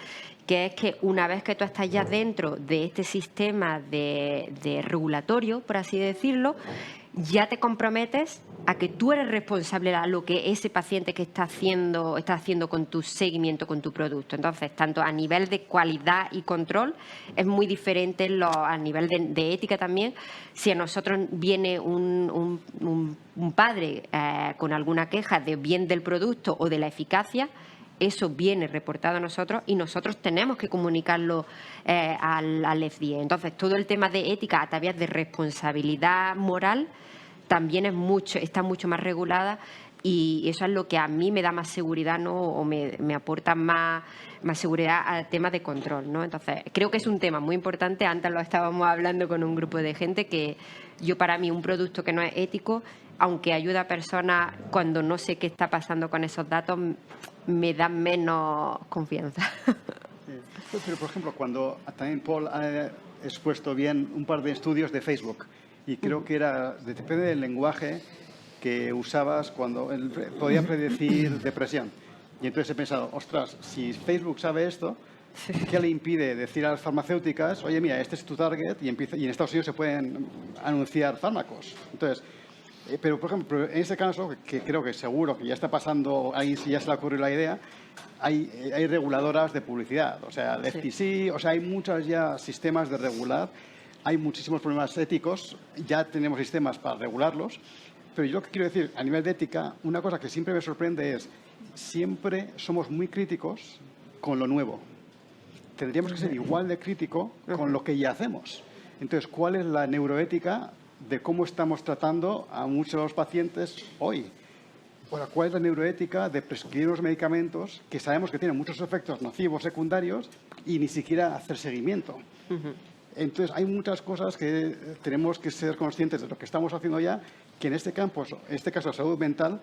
[SPEAKER 4] que es que una vez que tú estás ya dentro de este sistema de regulatorio, por así decirlo, ya te comprometes a que tú eres responsable de lo que ese paciente que está haciendo con tu seguimiento, con tu producto. Entonces, tanto a nivel de calidad y control, es muy diferente a nivel de ética también. Si a nosotros viene un padre con alguna queja de bien del producto o de la eficacia, eso viene reportado a nosotros y nosotros tenemos que comunicarlo al FDA. Entonces, todo el tema de ética a través de responsabilidad moral también está mucho más regulada, y eso es lo que a mí me da más seguridad, ¿no? O me aporta más seguridad al tema de control, ¿no? Entonces, creo que es un tema muy importante. Antes lo estábamos hablando con un grupo de gente que para mí un producto que no es ético, aunque ayuda a personas, cuando no sé qué está pasando con esos datos, me da menos confianza.
[SPEAKER 1] Pero, por ejemplo, cuando también Paul ha expuesto bien un par de estudios de Facebook, y creo que depende del lenguaje que usabas cuando podía predecir depresión. Y entonces he pensado, ostras, si Facebook sabe esto, ¿qué le impide decir a las farmacéuticas, oye, mira, este es tu target, y en Estados Unidos se pueden anunciar fármacos? Entonces, pero, por ejemplo, en este caso, que creo que seguro que ya está pasando, ahí sí ya se le ocurrió la idea, hay reguladoras de publicidad, o sea, el FTC, o sea, hay muchos ya sistemas de regular, hay muchísimos problemas éticos, ya tenemos sistemas para regularlos, pero yo lo que quiero decir, a nivel de ética, una cosa que siempre me sorprende es, siempre somos muy críticos con lo nuevo. Tendríamos que ser igual de crítico con lo que ya hacemos. Entonces, ¿cuál es la neuroética de cómo estamos tratando a muchos de los pacientes hoy? Bueno, ¿cuál es la neuroética de prescribir unos medicamentos que sabemos que tienen muchos efectos nocivos secundarios y ni siquiera hacer seguimiento? Entonces, hay muchas cosas que tenemos que ser conscientes de lo que estamos haciendo ya, que en este campo, en este caso la salud mental,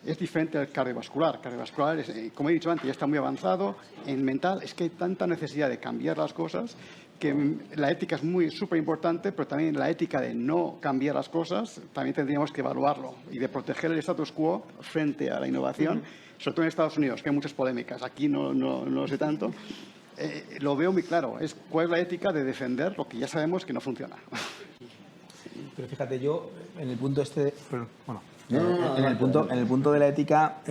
[SPEAKER 1] es diferente al cardiovascular. Cardiovascular, como he dicho antes, ya está muy avanzado. En mental es que hay tanta necesidad de cambiar las cosas que la ética es súper importante, pero también la ética de no cambiar las cosas también tendríamos que evaluarlo y de proteger el status quo frente a la innovación, sobre todo en Estados Unidos, que hay muchas polémicas. Aquí no lo sé tanto. Lo veo muy claro. ¿Cuál es la ética de defender lo que ya sabemos que no funciona?
[SPEAKER 5] Pero fíjate, yo en el punto en el punto de la ética,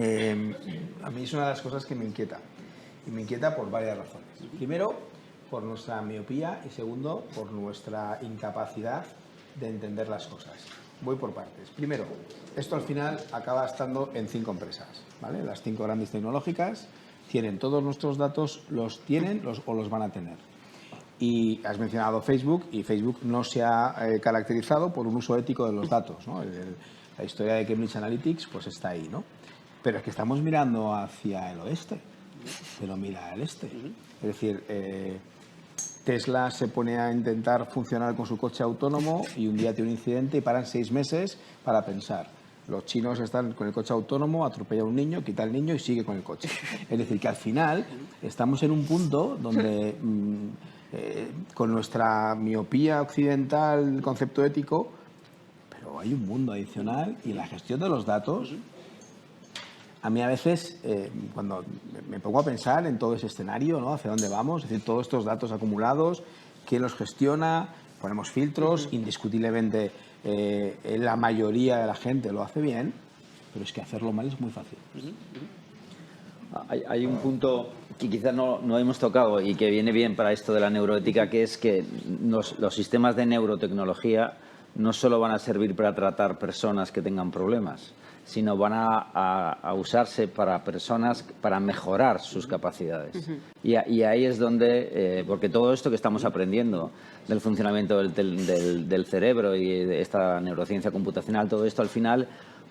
[SPEAKER 5] a mí es una de las cosas que me inquieta. Y me inquieta por varias razones. Primero, por nuestra miopía y segundo, por nuestra incapacidad de entender las cosas. Voy por partes. Primero, esto al final acaba estando en 5 empresas, ¿vale? Las 5 grandes tecnológicas tienen todos nuestros datos, los tienen o los van a tener. Y has mencionado Facebook, y Facebook no se ha caracterizado por un uso ético de los datos, ¿no? La historia de Cambridge Analytics pues está ahí, ¿no? Pero es que estamos mirando hacia el oeste, pero mira el este. Es decir, Tesla se pone a intentar funcionar con su coche autónomo y un día tiene un incidente y paran 6 meses para pensar. Los chinos están con el coche autónomo, atropella a un niño, quita al niño y sigue con el coche. Es decir, que al final estamos en un punto donde con nuestra miopía occidental, el concepto ético, pero hay un mundo adicional y la gestión de los datos. A mí a veces, cuando me pongo a pensar en todo ese escenario, ¿no? Hacia dónde vamos, es decir, todos estos datos acumulados, quién los gestiona, ponemos filtros, indiscutiblemente la mayoría de la gente lo hace bien, pero es que hacerlo mal es muy fácil.
[SPEAKER 2] Hay un punto que quizás no hemos tocado y que viene bien para esto de la neuroética, que es que los sistemas de neurotecnología no solo van a servir para tratar personas que tengan problemas, sino van a usarse para personas, para mejorar sus capacidades. Y ahí es donde, porque todo esto que estamos aprendiendo del funcionamiento del cerebro y de esta neurociencia computacional, todo esto al final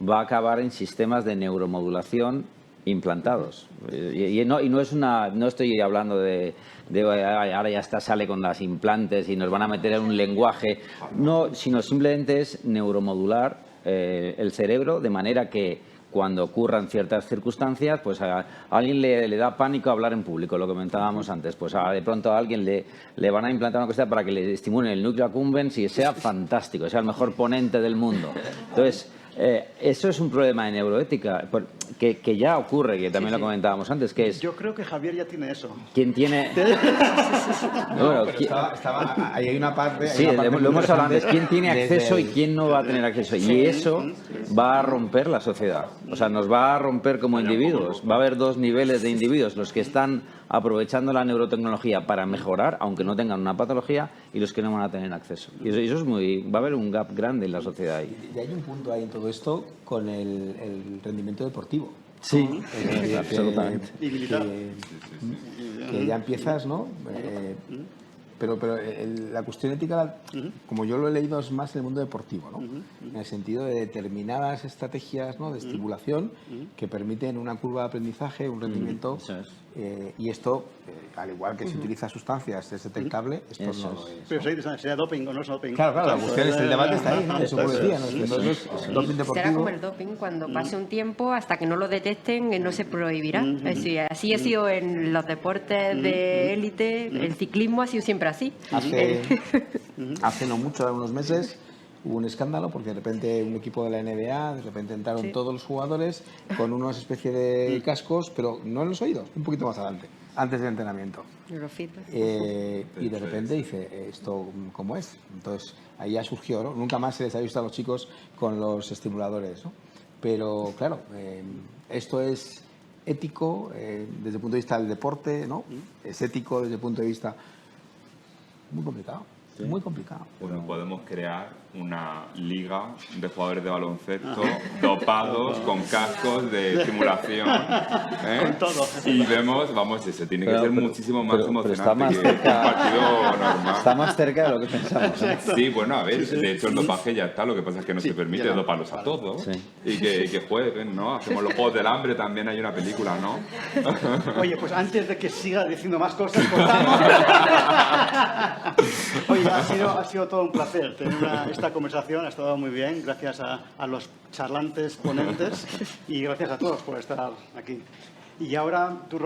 [SPEAKER 2] va a acabar en sistemas de neuromodulación implantados. Y no estoy hablando de ahora ya sale con las implantes y nos van a meter en un lenguaje, no, sino simplemente es neuromodular el cerebro de manera que cuando ocurran ciertas circunstancias, pues a alguien le da pánico hablar en público, lo que comentábamos antes, pues de pronto a alguien le van a implantar una cosa para que le estimulen el núcleo accumbens y sea fantástico, sea el mejor ponente del mundo. Entonces, eso es un problema de neuroética que ya ocurre, que también lo comentábamos antes, que es...
[SPEAKER 1] Yo creo que Javier ya tiene eso.
[SPEAKER 2] ¿Quién tiene...?
[SPEAKER 5] No, pero ahí hay una parte...
[SPEAKER 2] Sí, lo hemos hablado antes. ¿Quién tiene acceso y quién no va a tener acceso? Y eso va a romper la sociedad. O sea, nos va a romper como individuos. Va a haber 2 niveles de individuos, los que están aprovechando la neurotecnología para mejorar, aunque no tengan una patología, y los que no van a tener acceso. Y eso es va a haber un gap grande en la sociedad ahí.
[SPEAKER 5] Y hay un punto ahí en todo esto con el rendimiento deportivo.
[SPEAKER 2] Sí, absolutamente.
[SPEAKER 5] Que ya empiezas, ¿no? Pero la cuestión ética, como yo lo he leído, es más en el mundo deportivo, ¿no? En el sentido de determinadas estrategias, ¿no? De estimulación que permiten una curva de aprendizaje, un rendimiento. Y esto, al igual que se utiliza sustancias, es detectable, esto no lo es.
[SPEAKER 1] Pero ¿sea doping o no es doping?
[SPEAKER 5] Claro, la cuestión es el debate está ahí, ¿no? Eso como decía, ¿no? Entonces, doping deportivo.
[SPEAKER 4] Será como el doping, cuando pase un tiempo, hasta que no lo detecten, no se prohibirá. Así ha sido en los deportes de élite, el ciclismo ha sido siempre así.
[SPEAKER 5] Hace no mucho, unos meses, hubo un escándalo porque de repente un equipo de la NBA, de repente entraron todos los jugadores con una especie de cascos, pero no en los oídos, un poquito más adelante, antes del entrenamiento. Y de repente dice, ¿esto cómo es? Entonces ahí ya surgió, ¿no? Nunca más se les ha visto a los chicos con los estimuladores, ¿no? Pero claro, esto es ético desde el punto de vista del deporte, ¿no? Es ético desde el punto de vista muy complicado. Muy complicado.
[SPEAKER 3] Bueno, podemos crear una liga de jugadores de baloncesto dopados con cascos de simulación.
[SPEAKER 1] Con todo.
[SPEAKER 3] Y vemos, vamos, eso tiene que ser muchísimo más emocionante
[SPEAKER 2] está más
[SPEAKER 3] que
[SPEAKER 2] cerca,
[SPEAKER 3] un partido normal.
[SPEAKER 2] Está más cerca de lo que pensamos.
[SPEAKER 3] Sí, bueno, a ver, de hecho el dopaje ya está, lo que pasa es que no se permite
[SPEAKER 1] ya no.
[SPEAKER 3] doparlos a todos
[SPEAKER 2] Sí.
[SPEAKER 3] y que jueguen, ¿no? Hacemos los Juegos del Hambre, también hay una película, ¿no?
[SPEAKER 1] Oye, pues antes de que siga diciendo más cosas, cortamos. Oye, ha sido todo un placer tener esta conversación, ha estado muy bien, gracias a los charlantes ponentes y gracias a todos por estar aquí. Y ahora tú